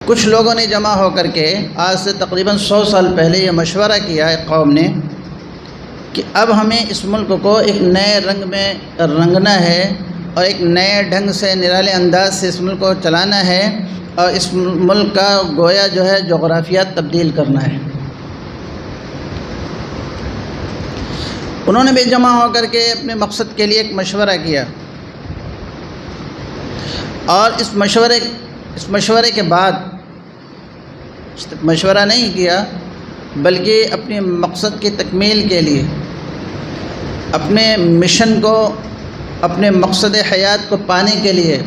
کچھ لوگوں نے جمع ہو کر کے آج سے تقریباً 100 سال پہلے یہ مشورہ کیا ایک قوم نے کہ اب ہمیں اس ملک کو ایک نئے رنگ میں رنگنا ہے اور ایک نئے ڈھنگ سے نرالے انداز سے اس ملک کو چلانا ہے اور اس ملک کا گویا جو ہے جغرافیات تبدیل کرنا ہے۔ انہوں نے بھی جمع ہو کر کے اپنے مقصد کے لیے ایک مشورہ کیا، اور اس مشورے کے بعد مشورہ نہیں کیا بلکہ اپنے مقصد کی تکمیل کے لیے، اپنے مشن کو، اپنے مقصد حیات کو پانے کے لیے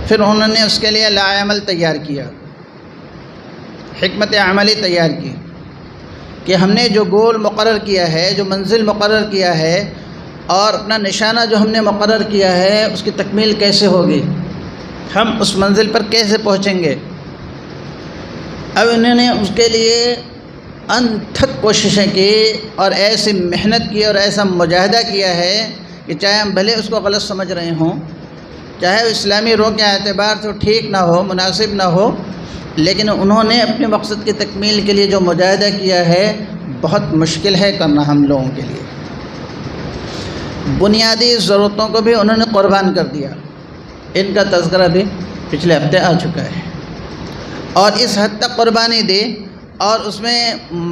پھر انہوں نے اس کے لیے لائحہ عمل تیار کیا، حکمت عملی تیار کی کہ ہم نے جو گول مقرر کیا ہے، جو منزل مقرر کیا ہے اور اپنا نشانہ جو ہم نے مقرر کیا ہے اس کی تکمیل کیسے ہوگی، ہم اس منزل پر کیسے پہنچیں گے۔ اب انہوں نے اس کے لیے انتھک کوششیں کی اور ایسی محنت کی اور ایسا مجاہدہ کیا ہے کہ چاہے ہم بھلے اس کو غلط سمجھ رہے ہوں، چاہے اسلامی روح کے اعتبار سے ٹھیک نہ ہو، مناسب نہ ہو، لیکن انہوں نے اپنے مقصد کی تکمیل کے لیے جو مجاہدہ کیا ہے بہت مشکل ہے کرنا ہم لوگوں کے لیے۔ بنیادی ضرورتوں کو بھی انہوں نے قربان کر دیا، ان کا تذکرہ بھی پچھلے ہفتے آ چکا ہے، اور اس حد تک قربانی دی اور اس میں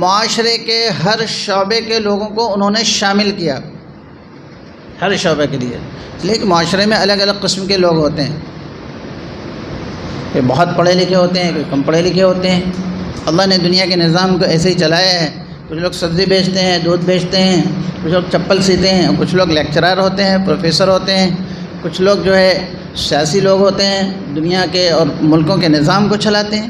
معاشرے کے ہر شعبے کے لوگوں کو انہوں نے شامل کیا، ہر شعبے کے لیے، اس لیے کہ معاشرے میں الگ الگ قسم کے لوگ ہوتے ہیں، کوئی بہت پڑھے لکھے ہوتے ہیں، کوئی کم پڑھے لکھے ہوتے ہیں۔ اللہ نے دنیا کے نظام کو ایسے ہی چلایا ہے، کچھ لوگ سبزی بیچتے ہیں، دودھ بیچتے ہیں، کچھ لوگ چپل سیتے ہیں، کچھ لوگ لیکچرر ہوتے ہیں، پروفیسر ہوتے ہیں، کچھ لوگ جو ہے سیاسی لوگ ہوتے ہیں، دنیا کے اور ملکوں کے نظام کو چلاتے ہیں،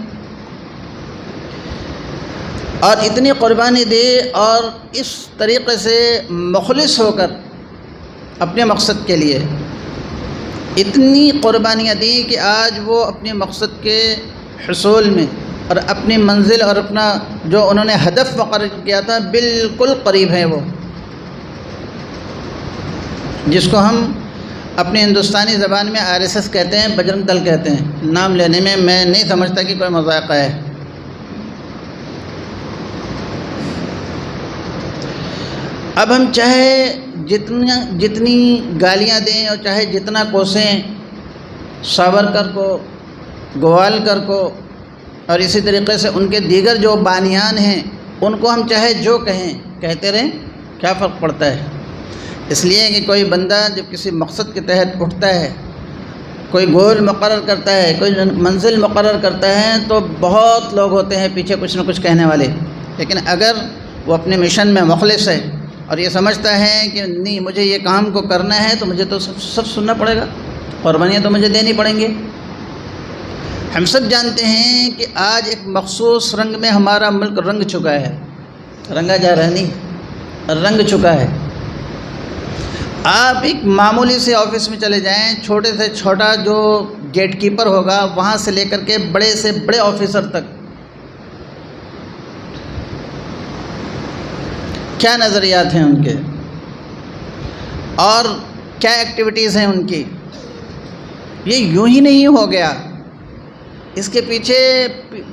اور اتنی قربانی دی اور اس طریقے سے مخلص ہو کر اپنے مقصد کے لیے اتنی قربانیاں دیں کہ آج وہ اپنے مقصد کے حصول میں اور اپنی منزل اور اپنا جو انہوں نے ہدف مقرر کیا تھا بالکل قریب ہے، وہ جس کو ہم اپنی ہندوستانی زبان میں RSS کہتے ہیں، بجرنگ دل کہتے ہیں۔ نام لینے میں میں نہیں سمجھتا کہ کوئی مذاق ہے۔ اب ہم چاہے جتنی گالیاں دیں اور چاہے جتنا کوسیں ساورکر کو، گوالکر کو، اور اسی طریقے سے ان کے دیگر جو بانیان ہیں ان کو ہم چاہے جو کہتے رہیں، کیا فرق پڑتا ہے؟ اس لیے کہ کوئی بندہ جب کسی مقصد کے تحت اٹھتا ہے، کوئی گول مقرر کرتا ہے، کوئی منزل مقرر کرتا ہے، تو بہت لوگ ہوتے ہیں پیچھے کچھ نہ کچھ کہنے والے، لیکن اگر وہ اپنے مشن میں مخلص ہے اور یہ سمجھتا ہے کہ نہیں مجھے یہ کام کو کرنا ہے تو مجھے تو سب سننا پڑے گا، قربانیاں تو مجھے دینی پڑیں گی۔ ہم سب جانتے ہیں کہ آج ایک مخصوص رنگ میں ہمارا ملک رنگ چکا ہے، رنگا جا رہا نہیں، رنگ چکا ہے۔ آپ ایک معمولی سے آفس میں چلے جائیں، چھوٹے سے چھوٹا جو گیٹ کیپر ہوگا وہاں سے لے کر کے بڑے سے بڑے آفیسر تک کیا نظریات ہیں ان کے اور کیا ایکٹیویٹیز ہیں ان کی، یہ یوں ہی نہیں ہو گیا، اس کے پیچھے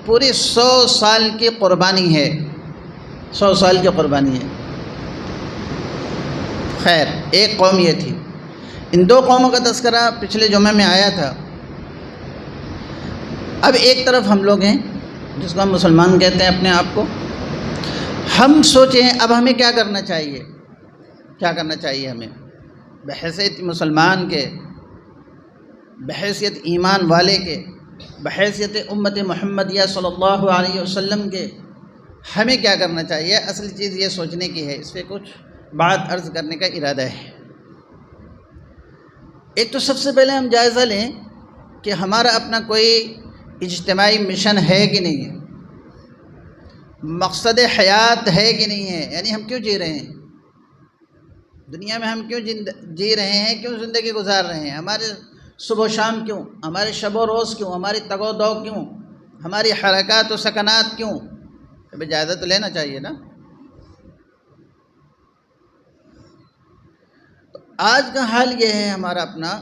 پوری 100 سال کی قربانی ہے، 100 سال کی قربانی ہے۔ خیر، ایک قوم یہ تھی، ان دو قوموں کا تذکرہ پچھلے جمعہ میں آیا تھا۔ اب ایک طرف ہم لوگ ہیں جس کو ہم مسلمان کہتے ہیں اپنے آپ کو، ہم سوچیں اب ہمیں کیا کرنا چاہیے، کیا کرنا چاہیے ہمیں بحیثیت مسلمان کے، بحیثیت ایمان والے کے، بحیثیت امت محمدیہ صلی اللہ علیہ وسلم کے، ہمیں کیا کرنا چاہیے؟ اصل چیز یہ سوچنے کی ہے، اس پہ کچھ بات عرض کرنے کا ارادہ ہے۔ ایک تو سب سے پہلے ہم جائزہ لیں کہ ہمارا اپنا کوئی اجتماعی مشن ہے کہ نہیں ہے، مقصد حیات ہے کہ نہیں ہے، یعنی ہم کیوں جی رہے ہیں دنیا میں، ہم کیوں جی رہے ہیں، کیوں زندگی گزار رہے ہیں، ہمارے صبح و شام کیوں، ہمارے شب و روز کیوں، ہماری تگ و دو کیوں، ہماری حرکات و سکنات کیوں، کبھی جائزہ تو لینا چاہیے نا۔ آج کا حال یہ ہے ہمارا اپنا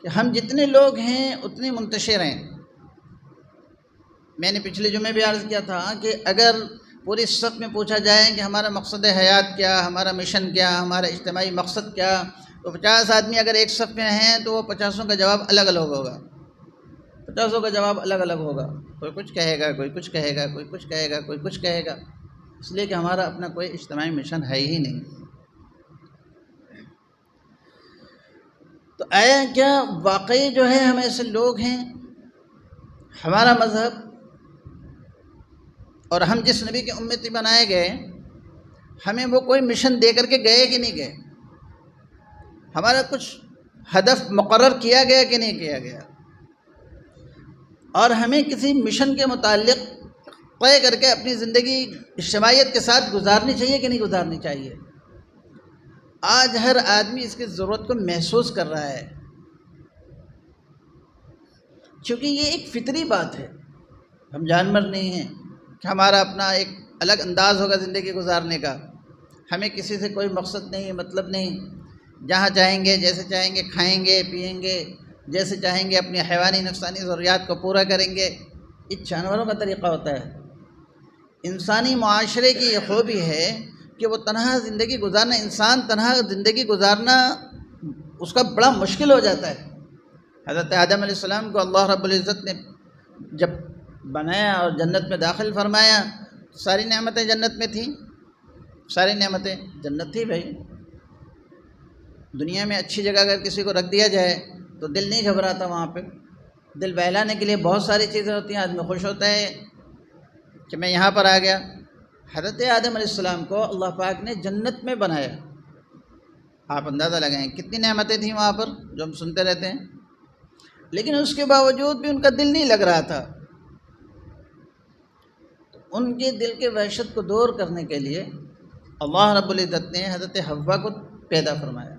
کہ ہم جتنے لوگ ہیں اتنے منتشر ہیں، میں نے پچھلے جمعے بھی عرض کیا تھا کہ اگر پوری صف میں پوچھا جائے کہ ہمارا مقصد حیات کیا، ہمارا مشن کیا، ہمارا اجتماعی مقصد کیا، تو 50 آدمی اگر ایک صف میں ہیں تو وہ 50 کا جواب الگ الگ ہوگا، 50 کا جواب الگ الگ ہوگا. کوئی کچھ کہے گا، کوئی کچھ کہے گا، کوئی کچھ کہے گا، کوئی کچھ کہے گا، اس لیے کہ ہمارا اپنا کوئی اجتماعی مشن ہے ہی نہیں. تو آیا کیا واقعی جو ہے ہم ایسے لوگ ہیں، ہمارا مذہب اور ہم جس نبی کے امتی بنائے گئے، ہمیں وہ کوئی مشن دے کر کے گئے کہ نہیں گئے؟ ہمارا کچھ ہدف مقرر کیا گیا کہ نہیں کیا گیا؟ اور ہمیں کسی مشن کے متعلق طے کر کے اپنی زندگی اجتماعیت کے ساتھ گزارنی چاہیے کہ نہیں گزارنی چاہیے؟ آج ہر آدمی اس کی ضرورت کو محسوس کر رہا ہے، چونکہ یہ ایک فطری بات ہے. ہم جانور نہیں ہیں کہ ہمارا اپنا ایک الگ انداز ہوگا زندگی گزارنے کا. ہمیں کسی سے کوئی مقصد نہیں، مطلب نہیں. جہاں چاہیں گے، جیسے چاہیں گے کھائیں گے، پیئیں گے، جیسے چاہیں گے اپنی حیوانی نفسانی ضروریات کو پورا کریں گے. یہ جانوروں کا طریقہ ہوتا ہے. انسانی معاشرے کی یہ خوبی ہے کہ وہ تنہا زندگی گزارنا، انسان تنہا زندگی گزارنا اس کا بڑا مشکل ہو جاتا ہے. حضرت آدم علیہ السلام کو اللہ رب العزت نے جب بنایا اور جنت میں داخل فرمایا، ساری نعمتیں جنت میں تھیں، ساری نعمتیں جنت تھی. بھائی دنیا میں اچھی جگہ اگر کسی کو رکھ دیا جائے تو دل نہیں گھبراتا. وہاں پہ دل بہلانے کے لیے بہت ساری چیزیں ہوتی ہیں. آدمی خوش ہوتا ہے کہ میں یہاں پر آ گیا. حضرت آدم علیہ السلام کو اللہ پاک نے جنت میں بنایا. آپ اندازہ لگائیں کتنی نعمتیں تھیں وہاں پر جو ہم سنتے رہتے ہیں، لیکن اس کے باوجود بھی ان کا دل نہیں لگ رہا تھا. ان کے دل کے وحشت کو دور کرنے کے لیے اللہ رب العزت نے حضرت حوا کو پیدا فرمایا.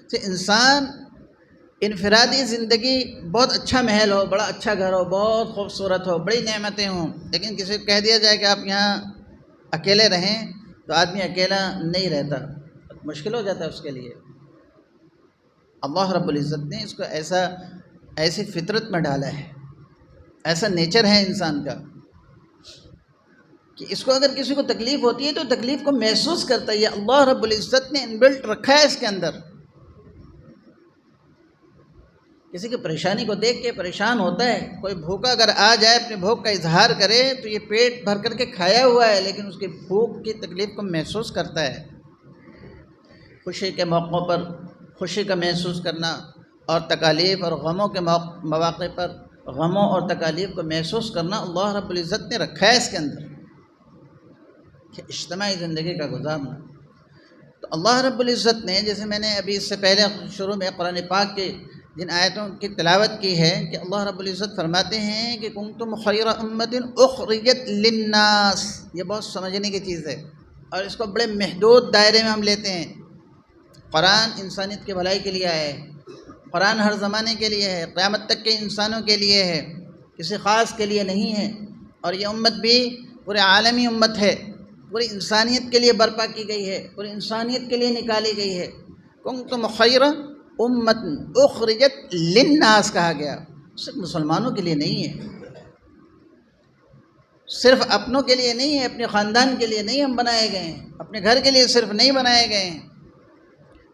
کہ انسان انفرادی زندگی بہت اچھا محل ہو، بڑا اچھا گھر ہو، بہت خوبصورت ہو، بڑی نعمتیں ہوں، لیکن کسی کو کہہ دیا جائے کہ آپ یہاں اکیلے رہیں تو آدمی اکیلا نہیں رہتا، مشکل ہو جاتا ہے اس کے لیے. اللہ رب العزت نے اس کو ایسی فطرت میں ڈالا ہے، ایسا نیچر ہے انسان کا کہ اس کو اگر کسی کو تکلیف ہوتی ہے تو تکلیف کو محسوس کرتا ہے. یہ اللہ رب العزت نے انبلٹ رکھا ہے اس کے اندر. کسی کی پریشانی کو دیکھ کے پریشان ہوتا ہے. کوئی بھوکا اگر آ جائے اپنے بھوک کا اظہار کرے تو یہ پیٹ بھر کر کے کھایا ہوا ہے لیکن اس کی بھوک کی تکلیف کو محسوس کرتا ہے. خوشی کے موقعوں پر خوشی کا محسوس کرنا اور تکالیف اور غموں کے مواقع پر غموں اور تکالیف کو محسوس کرنا اللہ رب العزت نے رکھا ہے اس کے اندر کہ اجتماعی زندگی کا گزارنا. تو اللہ رب العزت نے، جیسے میں نے ابھی اس سے پہلے شروع میں قرآن پاک کے جن آیتوں کی تلاوت کی ہے کہ اللہ رب العزت فرماتے ہیں کہ کنتم خیر امۃ اخرجت للناس. یہ بہت سمجھنے کی چیز ہے اور اس کو بڑے محدود دائرے میں ہم لیتے ہیں. قرآن انسانیت کی بھلائی کے لیے آیا ہے. قرآن ہر زمانے کے لیے ہے، قیامت تک کے انسانوں کے لیے ہے، کسی خاص کے لیے نہیں ہے. اور یہ امت بھی پورے عالمی امت ہے، پوری انسانیت کے لیے برپا کی گئی ہے، پوری انسانیت کے لیے نکالی گئی ہے. کنتم خیر امت اخرجت للناس کہا گیا. صرف مسلمانوں کے لیے نہیں ہے، صرف اپنوں کے لیے نہیں ہے، اپنے خاندان کے لیے نہیں ہم بنائے گئے ہیں، اپنے گھر کے لیے صرف نہیں بنائے گئے ہیں.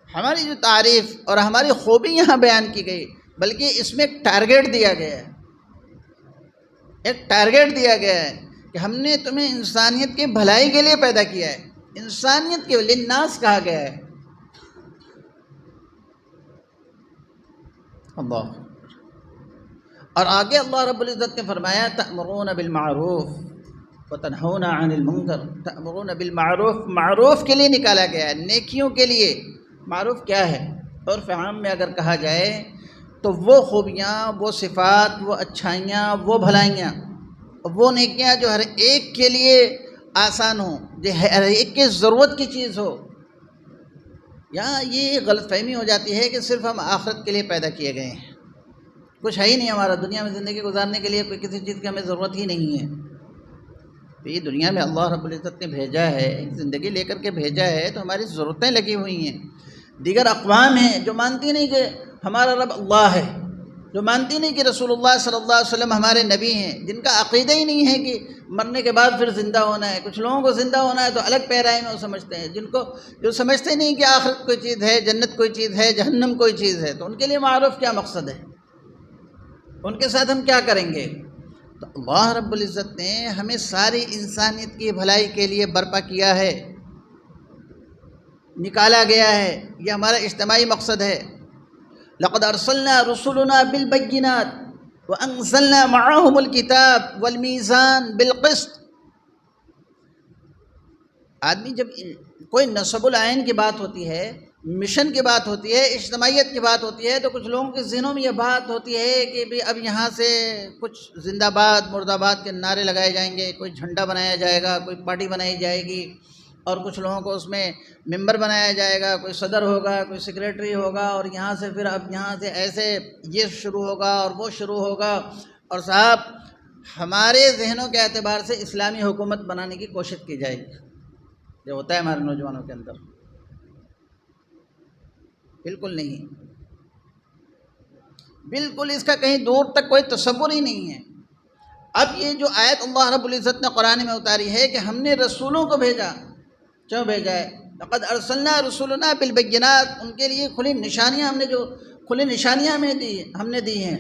ہماری جو تعریف اور ہماری خوبی یہاں بیان کی گئی، بلکہ اس میں ایک ٹارگیٹ دیا گیا ہے. ایک ٹارگیٹ دیا گیا ہے کہ ہم نے تمہیں انسانیت کی بھلائی کے لیے پیدا کیا ہے. انسانیت کے للناس کہا گیا ہے. اللہ. اور آگے اللہ رب العزت نے فرمایا تأمرون بالمعروف وتنہون عن المنکر. تأمرون بالمعروف، معروف کے لیے نکالا گیا ہے، نیکیوں کے لیے. معروف کیا ہے؟ عرف عام میں اگر کہا جائے تو وہ خوبیاں، وہ صفات، وہ اچھائیاں، وہ بھلائیاں، وہ نیکیاں جو ہر ایک کے لیے آسان ہوں، جو ہر ایک کی ضرورت کی چیز ہو. یہاں یہ غلط فہمی ہو جاتی ہے کہ صرف ہم آخرت کے لیے پیدا کیے گئے ہیں، کچھ ہے ہی نہیں ہمارا دنیا میں زندگی گزارنے کے لیے، کوئی کسی چیز کی ہمیں ضرورت ہی نہیں ہے. تو یہ دنیا میں اللہ رب العزت نے بھیجا ہے، زندگی لے کر کے بھیجا ہے تو ہماری ضرورتیں لگی ہوئی ہیں. دیگر اقوام ہیں جو مانتی نہیں کہ ہمارا رب اللہ ہے، جو مانتی نہیں کہ رسول اللہ صلی اللہ علیہ وسلم ہمارے نبی ہیں، جن کا عقیدہ ہی نہیں ہے کہ مرنے کے بعد پھر زندہ ہونا ہے۔ کچھ لوگوں کو زندہ ہونا ہے تو الگ پیرائی میں وہ سمجھتے ہیں، جو سمجھتے نہیں کہ آخرت کوئی چیز ہے، جنت کوئی چیز ہے، جہنم کوئی چیز ہے، تو ان کے لیے معروف کیا مقصد ہے، ان کے ساتھ ہم کیا کریں گے؟ تو اللہ رب العزت نے ہمیں ساری انسانیت کی بھلائی کے لیے برپا کیا ہے، نکالا گیا ہے، یہ ہمارا اجتماعی مقصد ہے۔ لقد ارسلنا رسلنا بالبینات وانزلنا معهم الکتاب والمیزان بالقسط۔ آدمی جب کوئی نصب العین کی بات ہوتی ہے، مشن کی بات ہوتی ہے، اجتماعیت کی بات ہوتی ہے، تو کچھ لوگوں کے ذہنوں میں یہ بات ہوتی ہے کہ بھی اب یہاں سے کچھ زندہ باد مرد آباد کے نعرے لگائے جائیں گے، کوئی جھنڈا بنایا جائے گا، کوئی پارٹی بنائی جائے گی، اور کچھ لوگوں کو اس میں ممبر بنایا جائے گا، کوئی صدر ہوگا، کوئی سیکریٹری ہوگا، اور یہاں سے پھر اب یہاں سے ایسے یہ شروع ہوگا اور وہ شروع ہوگا۔ اور صاحب ہمارے ذہنوں کے اعتبار سے اسلامی حکومت بنانے کی کوشش کی جائے گی، جو ہوتا ہے ہمارے نوجوانوں کے اندر، بالکل نہیں، بالکل اس کا کہیں دور تک کوئی تصور ہی نہیں ہے۔ اب یہ جو آیت اللہ رب العزت نے قرآن میں اتاری ہے کہ ہم نے رسولوں کو بھیجا، کیوں بھیجا ہے؟ لقد ارسلنا رسولنا بالبینات، ان کے لیے کھلی نشانیاں ہم نے دی ہیں۔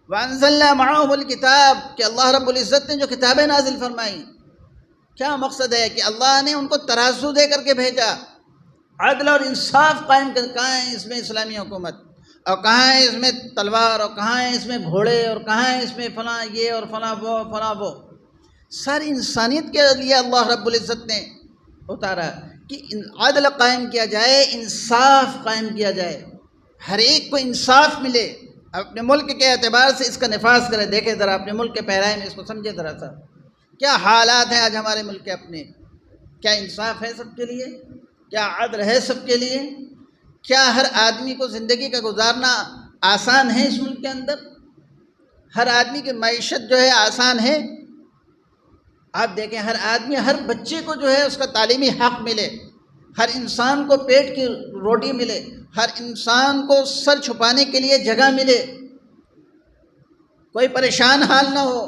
وانزلنا معهم الکتاب، کہ اللہ رب العزت نے جو کتابیں نازل فرمائیں، کیا مقصد ہے کہ اللہ نے ان کو ترازو دے کر کے بھیجا، عدل اور انصاف قائم کر، کہاں ہے اس میں اسلامی حکومت، اور کہاں ہے اس میں تلوار، اور کہاں ہے اس میں گھوڑے، اور کہاں ہے اس میں فلاں یہ اور فلاں وہ فلاں وہ۔ ساری انسانیت کے لیے اللہ رب العزت نے اتارا کہ عدل قائم کیا جائے، انصاف قائم کیا جائے، ہر ایک کو انصاف ملے۔ اپنے ملک کے اعتبار سے اس کا نفاذ کرے، دیکھیں ذرا اپنے ملک کے پیرائی میں اس کو سمجھے ذرا سا، کیا حالات ہیں آج ہمارے ملک کے اپنے؟ کیا انصاف ہے سب کے لیے؟ کیا عدل ہے سب کے لیے؟ کیا ہر آدمی کو زندگی کا گزارنا آسان ہے اس ملک کے اندر؟ ہر آدمی کی معیشت جو ہے آسان ہے؟ آپ دیکھیں ہر آدمی، ہر بچے کو جو ہے اس کا تعلیمی حق ملے، ہر انسان کو پیٹ کی روٹی ملے، ہر انسان کو سر چھپانے کے لیے جگہ ملے، کوئی پریشان حال نہ ہو۔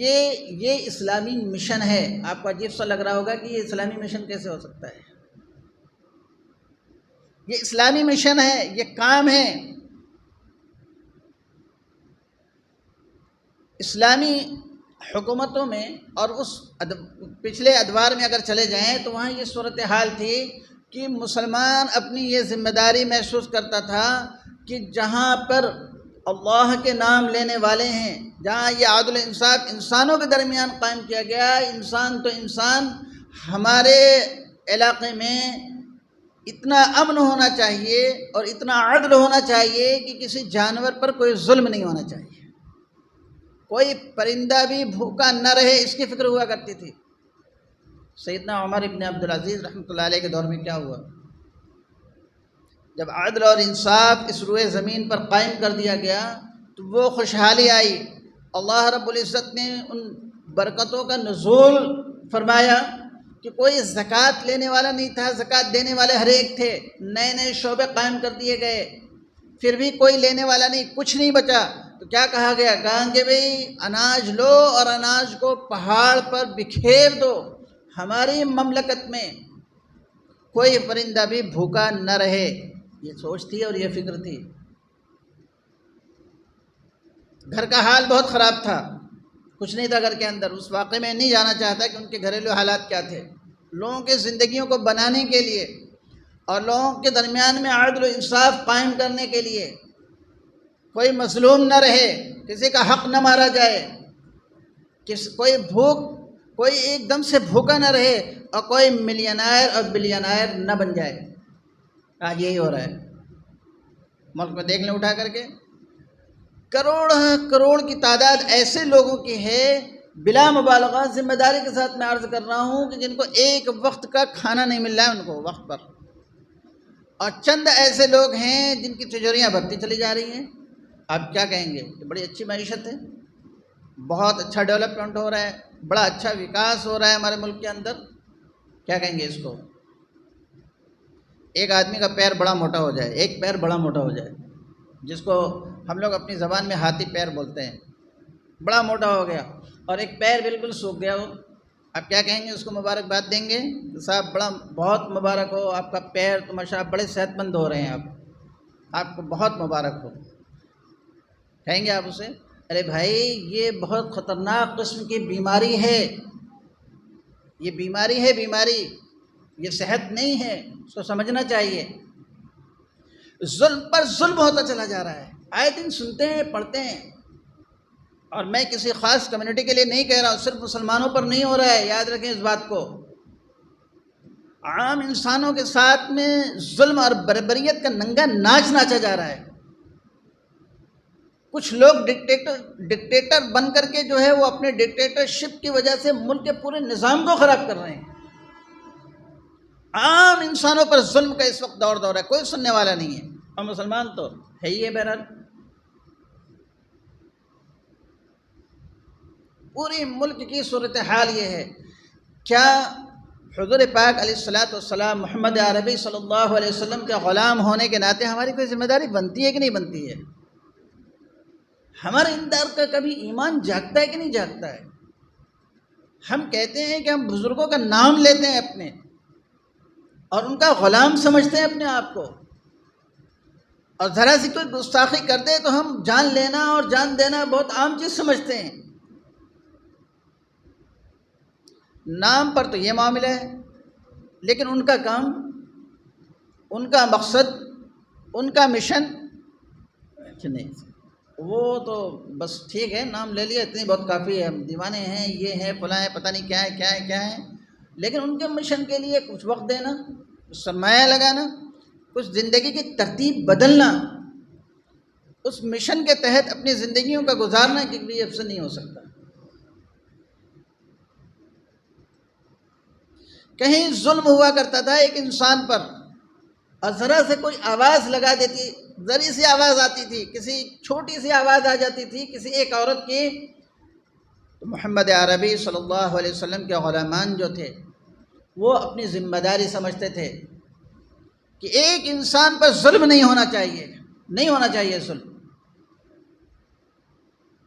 یہ اسلامی مشن ہے۔ آپ کو عجیب سا لگ رہا ہوگا کہ یہ اسلامی مشن کیسے ہو سکتا ہے؟ یہ اسلامی مشن ہے، یہ کام ہے۔ اسلامی حکومتوں میں اور اس پچھلے ادوار میں اگر چلے جائیں تو وہاں یہ صورتحال تھی کہ مسلمان اپنی یہ ذمہ داری محسوس کرتا تھا کہ جہاں پر اللہ کے نام لینے والے ہیں، جہاں یہ عدل و انصاف انسانوں کے درمیان قائم کیا گیا، انسان تو انسان، ہمارے علاقے میں اتنا امن ہونا چاہیے اور اتنا عدل ہونا چاہیے کہ کسی جانور پر کوئی ظلم نہیں ہونا چاہیے، کوئی پرندہ بھی بھوکا نہ رہے، اس کی فکر ہوا کرتی تھی۔ سیدنا عمر ابن عبدالعزیز رحمۃ اللہ علیہ کے دور میں کیا ہوا؟ جب عدل اور انصاف اس روئے زمین پر قائم کر دیا گیا تو وہ خوشحالی آئی، اللہ رب العزت نے ان برکتوں کا نزول فرمایا کہ کوئی زکوٰۃ لینے والا نہیں تھا، زکوٰۃ دینے والے ہر ایک تھے، نئے نئے شعبے قائم کر دیے گئے، پھر بھی کوئی لینے والا نہیں، کچھ نہیں بچا۔ تو کیا کہا گیا؟ کہا کہ بھئی اناج لو اور اناج کو پہاڑ پر بکھیر دو، ہماری مملکت میں کوئی پرندہ بھی بھوکا نہ رہے۔ یہ سوچ تھی اور یہ فکر تھی۔ گھر کا حال بہت خراب تھا، کچھ نہیں تھا گھر کے اندر۔ اس واقعے میں نہیں جانا چاہتا کہ ان کے گھریلو حالات کیا تھے۔ لوگوں کے زندگیوں کو بنانے کے لیے اور لوگوں کے درمیان میں عدل و انصاف قائم کرنے کے لیے، کوئی مظلوم نہ رہے، کسی کا حق نہ مارا جائے، کوئی ایک دم سے بھوکا نہ رہے، اور کوئی ملینائر اور بلینائر نہ بن جائے۔ آج یہی ہو رہا ہے ملک میں، دیکھ لیں اٹھا کر کے، کروڑ کی تعداد ایسے لوگوں کی ہے، بلا مبالغہ ذمہ داری کے ساتھ میں عرض کر رہا ہوں، کہ جن کو ایک وقت کا کھانا نہیں مل رہا ہے ان کو وقت پر، اور چند ایسے لوگ ہیں جن کی تجوریاں بڑھتی چلی جا رہی ہیں۔ آپ کیا کہیں گے؟ کہ بڑی اچھی معیشت ہے، بہت اچھا ڈیولپمنٹ ہو رہا ہے، بڑا اچھا وکاس ہو رہا ہے ہمارے ملک کے اندر، کیا کہیں گے اس کو؟ ایک آدمی کا پیر بڑا موٹا ہو جائے، ایک پیر بڑا موٹا ہو جائے، جس کو ہم لوگ اپنی زبان میں ہاتھی پیر بولتے ہیں، بڑا موٹا ہو گیا، اور ایک پیر بالکل سوکھ گیا ہو، آپ کیا کہیں گے؟ اس کو مبارکباد دیں گے کہ صاحب بڑا بہت مبارک ہو، آپ کا پیر تو ماشاء اللہ بڑے صحت مند ہو رہے ہیں، آپ کو بہت مبارک ہو، کہیں گے آپ اسے؟ ارے بھائی یہ بہت خطرناک قسم کی بیماری ہے، یہ بیماری ہے، بیماری، یہ صحت نہیں ہے، اس کو سمجھنا چاہیے۔ ظلم پر ظلم ہوتا چلا جا رہا ہے، آئے دن سنتے ہیں، پڑھتے ہیں، اور میں کسی خاص کمیونٹی کے لیے نہیں کہہ رہا ہوں، صرف مسلمانوں پر نہیں ہو رہا ہے، یاد رکھیں اس بات کو، عام انسانوں کے ساتھ میں ظلم اور بربریت کا ننگا ناچ ناچا جا رہا ہے۔ کچھ لوگ ڈکٹیٹر بن کر کے جو ہے وہ اپنے ڈکٹیٹرشپ کی وجہ سے ملک کے پورے نظام کو خراب کر رہے ہیں۔ عام انسانوں پر ظلم کا اس وقت دور ہے، کوئی سننے والا نہیں ہے، اور مسلمان تو ہے ہی ہے۔ بہرحال پوری ملک کی صورتحال یہ ہے، کیا حضور پاک علیہ الصلوۃ والسلام محمد عربی صلی اللہ علیہ وسلم کے غلام ہونے کے ناطے ہماری کوئی ذمہ داری بنتی ہے کہ نہیں بنتی ہے؟ ہمارے اندر کا کبھی ایمان جاگتا ہے کہ نہیں جاگتا ہے؟ ہم کہتے ہیں کہ ہم بزرگوں کا نام لیتے ہیں اپنے، اور ان کا غلام سمجھتے ہیں اپنے آپ کو، اور ذرا سی کوئی گستاخی کر دے تو ہم جان لینا اور جان دینا بہت عام چیز سمجھتے ہیں۔ نام پر تو یہ معاملہ ہے، لیکن ان کا کام، ان کا مقصد، ان کا مشن نہیں، وہ تو بس ٹھیک ہے، نام لے لیا اتنی بہت کافی ہے، ہم دیوانے ہیں، یہ ہیں، فلاں ہیں، پتہ نہیں کیا ہے کیا ہے کیا ہے، لیکن ان کے مشن کے لیے کچھ وقت دینا، کچھ سرمایہ لگانا، کچھ زندگی کی ترتیب بدلنا، اس مشن کے تحت اپنی زندگیوں کا گزارنا کبھی اب سے نہیں ہو سکتا۔ کہیں ظلم ہوا کرتا تھا ایک انسان پر، اور ذرا سے کوئی آواز لگا دیتی، ذری سی آواز آتی تھی، کسی چھوٹی سی آواز آ جاتی تھی کسی ایک عورت کی، تو محمد عربی صلی اللہ علیہ وسلم کے غلامان جو تھے وہ اپنی ذمہ داری سمجھتے تھے کہ ایک انسان پر ظلم نہیں ہونا چاہیے، نہیں ہونا چاہیے ظلم۔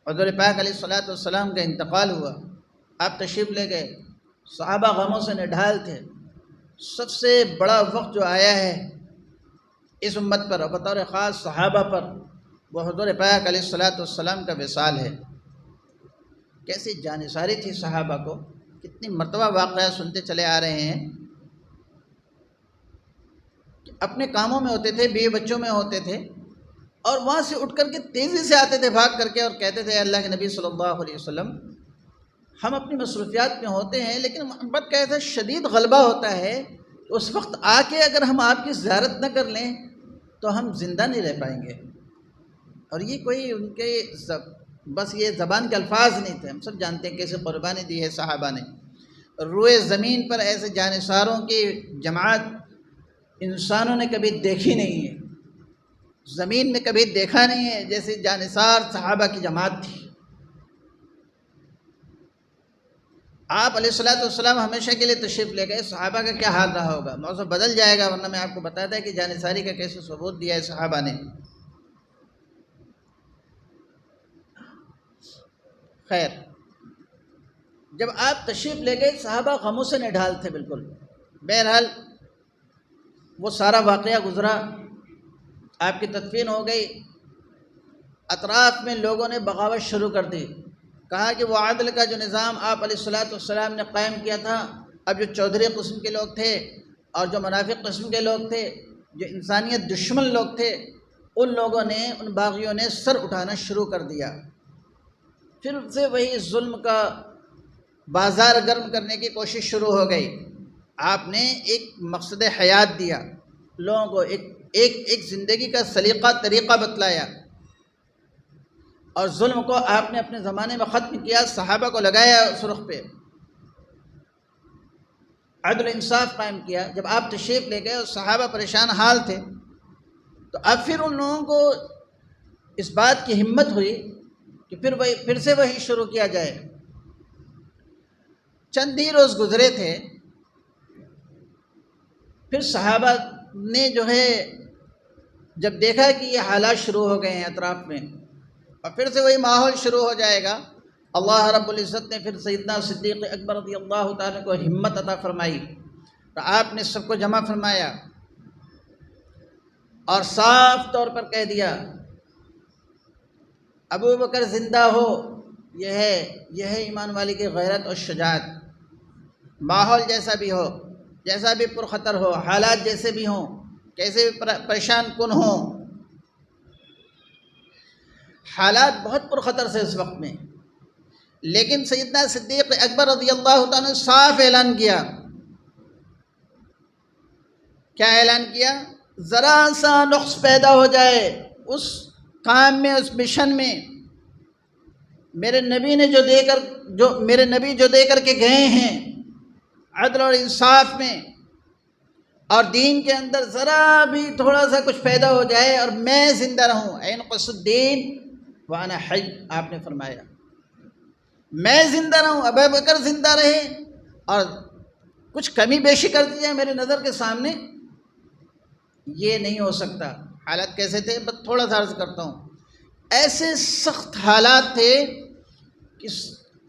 حضور پاک علیہ الصلوۃ والسلام کا انتقال ہوا، آپ تشریف لے گئے، صحابہ غموں سے نڈھال تھے، سب سے بڑا وقت جو آیا ہے اس امت پر اور بطور خاص صحابہ پر، وہ حضور پاک علیہ الصلوۃ والسلام کا وصال ہے۔ کیسی جانثاری تھی صحابہ کو، کتنی مرتبہ واقعہ سنتے چلے آ رہے ہیں کہ اپنے کاموں میں ہوتے تھے، بیوی بچوں میں ہوتے تھے، اور وہاں سے اٹھ کر کے تیزی سے آتے تھے بھاگ کر کے، اور کہتے تھے اللہ کے نبی صلی اللہ علیہ وسلم ہم اپنی مصروفیات میں ہوتے ہیں، لیکن محبت کا ایسا شدید غلبہ ہوتا ہے کہ اس وقت آ کے اگر ہم آپ کی زیارت نہ کر لیں تو ہم زندہ نہیں رہ پائیں گے۔ اور یہ کوئی ان کے بس یہ زبان کے الفاظ نہیں تھے، ہم سب جانتے ہیں کیسے قربانی دی ہے صحابہ نے۔ روئے زمین پر ایسے جانثاروں کی جماعت انسانوں نے کبھی دیکھی نہیں ہے، زمین میں کبھی دیکھا نہیں ہے جیسے جانثار صحابہ کی جماعت تھی۔ آپ علیہ الصلوۃ والسلام ہمیشہ کے لیے تشریف لے گئے، صحابہ کا کیا حال رہا ہوگا؟ موضوع بدل جائے گا، ورنہ میں آپ کو بتاتا ہے کہ جانثاری کا کیسے ثبوت دیا ہے صحابہ نے۔ خیر، جب آپ تشریف لے گئے صحابہ غموں سے نڈھال تھے بالکل۔ بہرحال وہ سارا واقعہ گزرا، آپ کی تدفین ہو گئی، اطراف میں لوگوں نے بغاوت شروع کر دی، کہا کہ وہ عدل کا جو نظام آپ علیہ الصلوۃ والسلام نے قائم کیا تھا، اب جو چودھری قسم کے لوگ تھے اور جو منافق قسم کے لوگ تھے، جو انسانیت دشمن لوگ تھے، ان لوگوں نے، ان باغیوں نے سر اٹھانا شروع کر دیا۔ پھر سے وہی ظلم کا بازار گرم کرنے کی کوشش شروع ہو گئی۔ آپ نے ایک مقصد حیات دیا، لوگوں کو ایک زندگی کا سلیقہ طریقہ بتلایا، اور ظلم کو آپ نے اپنے زمانے میں ختم کیا، صحابہ کو لگایا اس رخ پہ، عدل انصاف قائم کیا۔ جب آپ تشریف لے گئے اور صحابہ پریشان حال تھے، تو اب پھر ان لوگوں کو اس بات کی ہمت ہوئی کہ پھر سے وہی شروع کیا جائے۔ چند ہی روز گزرے تھے، پھر صحابہ نے جو ہے جب دیکھا کہ یہ حالات شروع ہو گئے ہیں اطراف میں اور پھر سے وہی ماحول شروع ہو جائے گا، اللہ رب العزت نے پھر سیدنا صدیق اکبر رضی اللہ تعالیٰ کو ہمت عطا فرمائی، تو آپ نے سب کو جمع فرمایا اور صاف طور پر کہہ دیا ابو بکر زندہ ہو، یہ ہے ایمان والی کی غیرت اور شجاعت۔ ماحول جیسا بھی ہو، جیسا بھی پرخطر ہو، حالات جیسے بھی ہوں، کیسے بھی پریشان کن ہوں، حالات بہت پرخطر سے اس وقت میں، لیکن سیدنا صدیق اکبر رضی اللہ تعالیٰ نے صاف اعلان کیا۔ کیا اعلان کیا؟ ذرا سا نقص پیدا ہو جائے اس کام میں، اس مشن میں، میرے نبی نے میرے نبی جو دے کر کے گئے ہیں عدل اور انصاف میں اور دین کے اندر، ذرا بھی تھوڑا سا کچھ پیدا ہو جائے اور میں زندہ رہوں، اینقص الدین وانا حی، آپ نے فرمایا میں زندہ رہوں، ابو بکر زندہ رہے اور کچھ کمی بیشی کر دی جائے میرے نظر کے سامنے، یہ نہیں ہو سکتا۔ حالات کیسے تھے؟ بس تھوڑا سا عرض کرتا ہوں۔ ایسے سخت حالات تھے کہ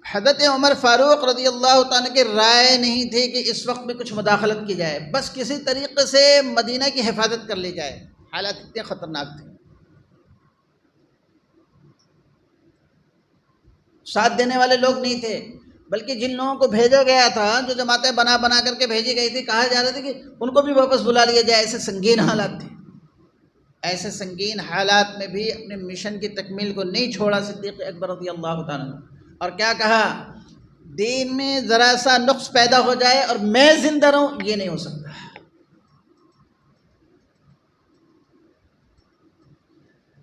حضرت عمر فاروق رضی اللہ تعالیٰ کی رائے نہیں تھی کہ اس وقت میں کچھ مداخلت کی جائے، بس کسی طریقے سے مدینہ کی حفاظت کر لی جائے، حالات اتنے خطرناک تھے۔ ساتھ دینے والے لوگ نہیں تھے، بلکہ جن لوگوں کو بھیجا گیا تھا، جو جماعتیں بنا کر کے بھیجی گئی تھی، کہا جا رہا تھا کہ ان کو بھی واپس بلا لیا جائے۔ ایسے سنگین حالات تھے، ایسے سنگین حالات میں بھی اپنے مشن کی تکمیل کو نہیں چھوڑا صدیق اکبر رضی اللہ تعالیٰ نے، اور کیا کہا؟ دین میں ذرا سا نقص پیدا ہو جائے اور میں زندہ رہوں، یہ نہیں ہو سکتا۔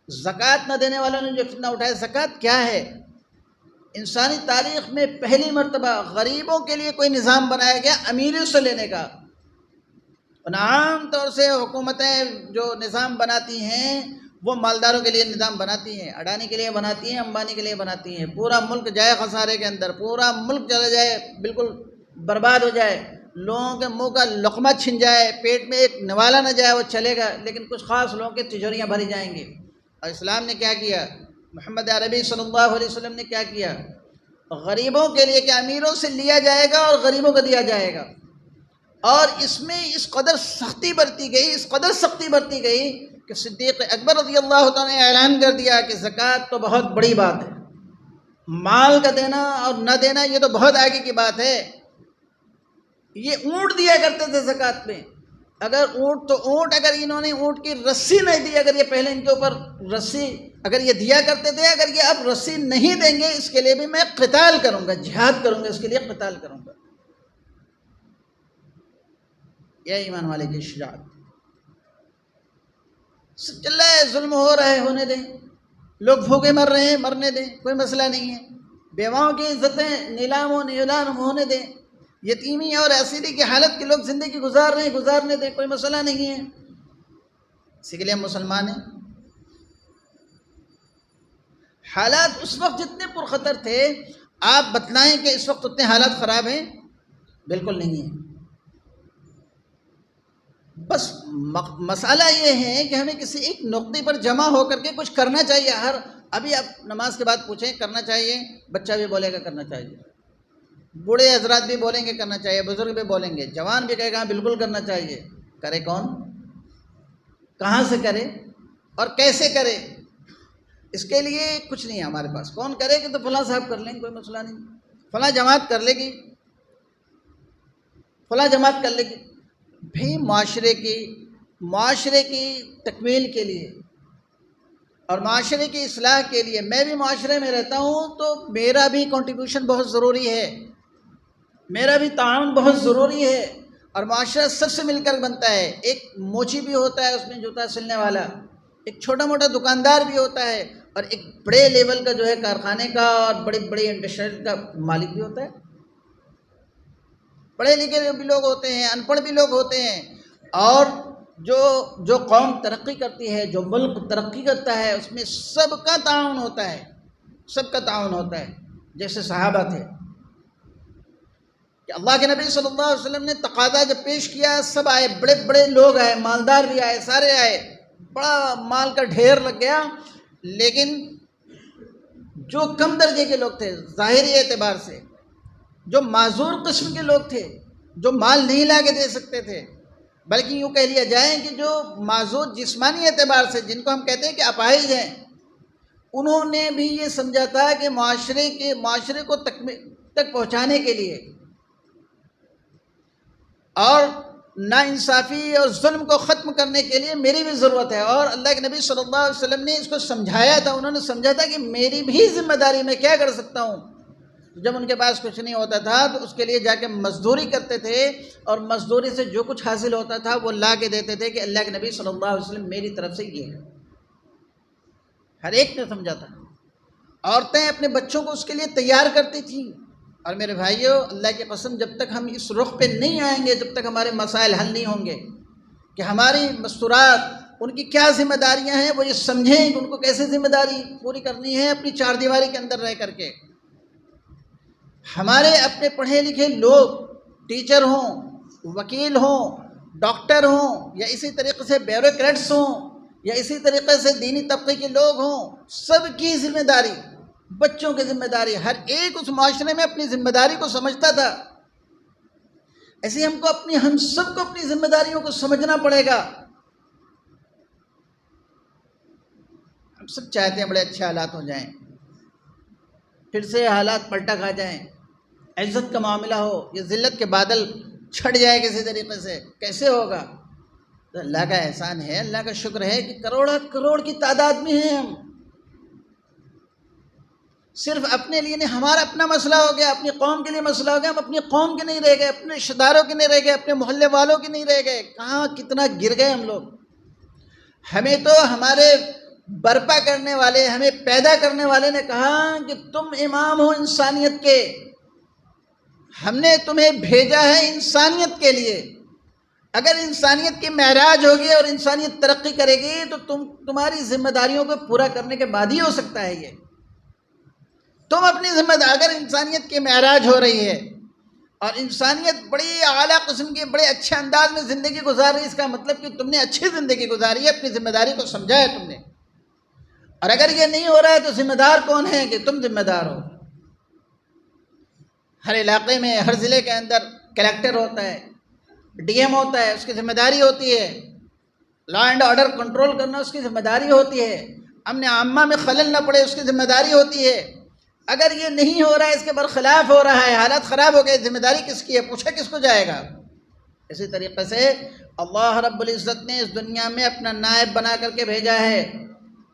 زکوٰۃ نہ دینے والوں نے جو فتنہ اٹھایا، زکوٰۃ کیا ہے؟ انسانی تاریخ میں پہلی مرتبہ غریبوں کے لیے کوئی نظام بنایا گیا امیروں سے لینے کا۔ عام طور سے حکومتیں جو نظام بناتی ہیں وہ مالداروں کے لیے نظام بناتی ہیں، اڈانی کے لیے بناتی ہیں، امبانی کے لیے بناتی ہیں، پورا ملک جائے خسارے کے اندر، پورا ملک چلا جائے، بالکل برباد ہو جائے، لوگوں کے منہ کا لقمہ چھن جائے، پیٹ میں ایک نوالا نہ جائے، وہ چلے گا، لیکن کچھ خاص لوگوں کی تجوریاں بھری جائیں گی۔ اور اسلام نے کیا کیا؟ محمد عربی صلی اللہ علیہ وسلم نے کیا کیا؟ غریبوں کے لیے کہ امیروں سے لیا جائے گا اور غریبوں کو دیا جائے گا، اور اس میں اس قدر سختی برتی گئی، اس قدر سختی برتی گئی کہ صدیق اکبر رضی اللہ تعالیٰ نے اعلان کر دیا کہ زکوٰۃ تو بہت بڑی بات ہے، مال کا دینا اور نہ دینا یہ تو بہت آگے کی بات ہے۔ یہ اونٹ دیا کرتے تھے زکوٰۃ میں، اگر اونٹ تو اونٹ، اگر انہوں نے اونٹ کی رسی نہیں دی، اگر یہ پہلے ان کے اوپر رسی اگر یہ دیا کرتے تھے، اگر یہ اب رسی نہیں دیں گے، اس کے لیے بھی میں قتال کروں گا، جہاد کروں گا، اس کے لیے قتال کروں گا۔ یہ ایمان والے کی شجاعت۔ چل رہا ہے، ظلم ہو رہا ہے، ہونے دیں، لوگ بھوکے مر رہے ہیں، مرنے دیں، کوئی مسئلہ نہیں ہے، بیواؤں کی عزتیں نیلام ہونے دیں، یتیمی اور اسیری کی حالت کے لوگ زندگی گزار رہے ہیں، گزارنے دیں، کوئی مسئلہ نہیں ہے، اسی کے لیے ہم مسلمان ہیں۔ حالات اس وقت جتنے پرخطر تھے، آپ بتلائیں کہ اس وقت اتنے حالات خراب ہیں؟ بالکل نہیں ہے۔ بس مسئلہ یہ ہے کہ ہمیں کسی ایک نقطے پر جمع ہو کر کے کچھ کرنا چاہیے۔ ابھی آپ نماز کے بعد پوچھیں کرنا چاہیے، بچہ بھی بولے گا کرنا چاہیے، بوڑھے حضرات بھی بولیں گے کرنا چاہیے، بزرگ بھی بولیں گے، جوان بھی کہے گا بالکل کرنا چاہیے۔ کرے کون؟ کہاں سے کرے اور کیسے کرے؟ اس کے لیے کچھ نہیں ہے ہمارے پاس۔ کون کرے کہ تو فلاں صاحب کر لیں گے، کوئی مسئلہ نہیں، فلاں جماعت کر لے گی، فلاں جماعت کر لے گی۔ بھی معاشرے کی تکمیل کے لیے اور معاشرے کی اصلاح کے لیے، میں بھی معاشرے میں رہتا ہوں تو میرا بھی کنٹریبیوشن بہت ضروری ہے، میرا بھی تعاون بہت ضروری ہے، اور معاشرہ سب سے مل کر بنتا ہے۔ ایک موچی بھی ہوتا ہے اس میں جوتا سلنے والا، ایک چھوٹا موٹا دکاندار بھی ہوتا ہے، اور ایک بڑے لیول کا جو ہے کارخانے کا اور بڑے بڑے انڈسٹری کا مالک بھی ہوتا ہے۔ پڑھے لکھے بھی لوگ ہوتے ہیں، ان پڑھ بھی لوگ ہوتے ہیں، اور جو قوم ترقی کرتی ہے، جو ملک ترقی کرتا ہے، اس میں سب کا تعاون ہوتا ہے، سب کا تعاون ہوتا ہے۔ جیسے صحابہ تھے، کہ اللہ کے نبی صلی اللہ علیہ وسلم نے تقاضا جب پیش کیا، سب آئے، بڑے بڑے لوگ آئے، مالدار بھی آئے، سارے آئے، بڑا مال کا ڈھیر لگ گیا، لیکن جو کم درجے کے لوگ تھے ظاہری اعتبار سے، جو معذور قسم کے لوگ تھے، جو مال نہیں لا کے دے سکتے تھے، بلکہ یوں کہہ لیا جائے کہ جو معذور جسمانی اعتبار سے، جن کو ہم کہتے ہیں کہ اپاہج ہیں، انہوں نے بھی یہ سمجھا تھا کہ معاشرے کو تک پہنچانے کے لیے اور ناانصافی اور ظلم کو ختم کرنے کے لیے میری بھی ضرورت ہے، اور اللہ کے نبی صلی اللہ علیہ وسلم نے اس کو سمجھایا تھا، انہوں نے سمجھا تھا کہ میری بھی ذمہ داری، میں کیا کر سکتا ہوں۔ جب ان کے پاس کچھ نہیں ہوتا تھا تو اس کے لیے جا کے مزدوری کرتے تھے، اور مزدوری سے جو کچھ حاصل ہوتا تھا وہ لا کے دیتے تھے کہ اللہ کے نبی صلی اللہ علیہ وسلم میری طرف سے یہ ہے۔ ہر ایک نے سمجھا تھا۔ عورتیں اپنے بچوں کو اس کے لیے تیار کرتی تھیں، اور میرے بھائیوں، اللہ کی قسم، جب تک ہم اس رخ پہ نہیں آئیں گے، جب تک ہمارے مسائل حل نہیں ہوں گے کہ ہماری مستورات، ان کی کیا ذمہ داریاں ہیں، وہ یہ سمجھیں کہ ان کو کیسے ذمہ داری پوری کرنی ہے اپنی چار دیواری کے اندر رہ کر کے۔ ہمارے اپنے پڑھے لکھے لوگ، ٹیچر ہوں، وکیل ہوں، ڈاکٹر ہوں، یا اسی طریقے سے بیوروکریٹس ہوں، یا اسی طریقے سے دینی طبقے کے لوگ ہوں، سب کی ذمہ داری، بچوں کی ذمہ داری، ہر ایک اس معاشرے میں اپنی ذمہ داری کو سمجھتا تھا۔ ایسے ہم سب کو اپنی ذمہ داریوں کو سمجھنا پڑے گا۔ ہم سب چاہتے ہیں بڑے اچھے حالات ہو جائیں، پھر سے حالات پلٹا کھا جائیں، عزت کا معاملہ ہو، یہ ذلت کے بادل چھٹ جائے کسی طریقے سے، کیسے ہوگا؟ تو اللہ کا احسان ہے، اللہ کا شکر ہے کہ کروڑ کی تعداد میں ہیں ہم۔ صرف اپنے لیے نہیں، ہمارا اپنا مسئلہ ہو گیا، اپنی قوم کے لیے مسئلہ ہو گیا، ہم اپنی قوم کے نہیں رہ گئے، اپنے رشتہ داروں کے نہیں رہ گئے، اپنے محلے والوں کے نہیں رہ گئے، کہاں کتنا گر گئے ہم لوگ۔ ہمیں تو ہمارے برپا کرنے والے، ہمیں پیدا کرنے والے نے کہا کہ تم امام ہو انسانیت کے، ہم نے تمہیں بھیجا ہے انسانیت کے لیے۔ اگر انسانیت کی معراج ہوگی اور انسانیت ترقی کرے گی تو تمہاری ذمہ داریوں کو پورا کرنے کے بعد ہی ہو سکتا ہے یہ۔ تم اپنی ذمہ داری، اگر انسانیت کی معراج ہو رہی ہے اور انسانیت بڑی اعلیٰ قسم کے بڑے اچھے انداز میں زندگی گزار رہی ہے، اس کا مطلب کہ تم نے اچھی زندگی گزاری ہے، اپنی ذمہ داری کو سمجھا ہے تم نے۔ اور اگر یہ نہیں ہو رہا ہے تو ذمہ دار کون ہے؟ کہ تم ذمہ دار ہو۔ ہر علاقے میں، ہر ضلع کے اندر کلیکٹر ہوتا ہے، ڈی ایم ہوتا ہے، اس کی ذمہ داری ہوتی ہے، لا اینڈ آرڈر کنٹرول کرنا اس کی ذمہ داری ہوتی ہے، امن عامہ میں خلل نہ پڑے اس کی ذمہ داری ہوتی ہے۔ اگر یہ نہیں ہو رہا ہے، اس کے برخلاف ہو رہا ہے، حالات خراب ہو گئے، ذمہ داری کس کی ہے؟ پوچھا کس کو جائے گا؟ اسی طریقے سے اللہ رب العزت نے اس دنیا میں اپنا نائب بنا کر کے بھیجا ہے۔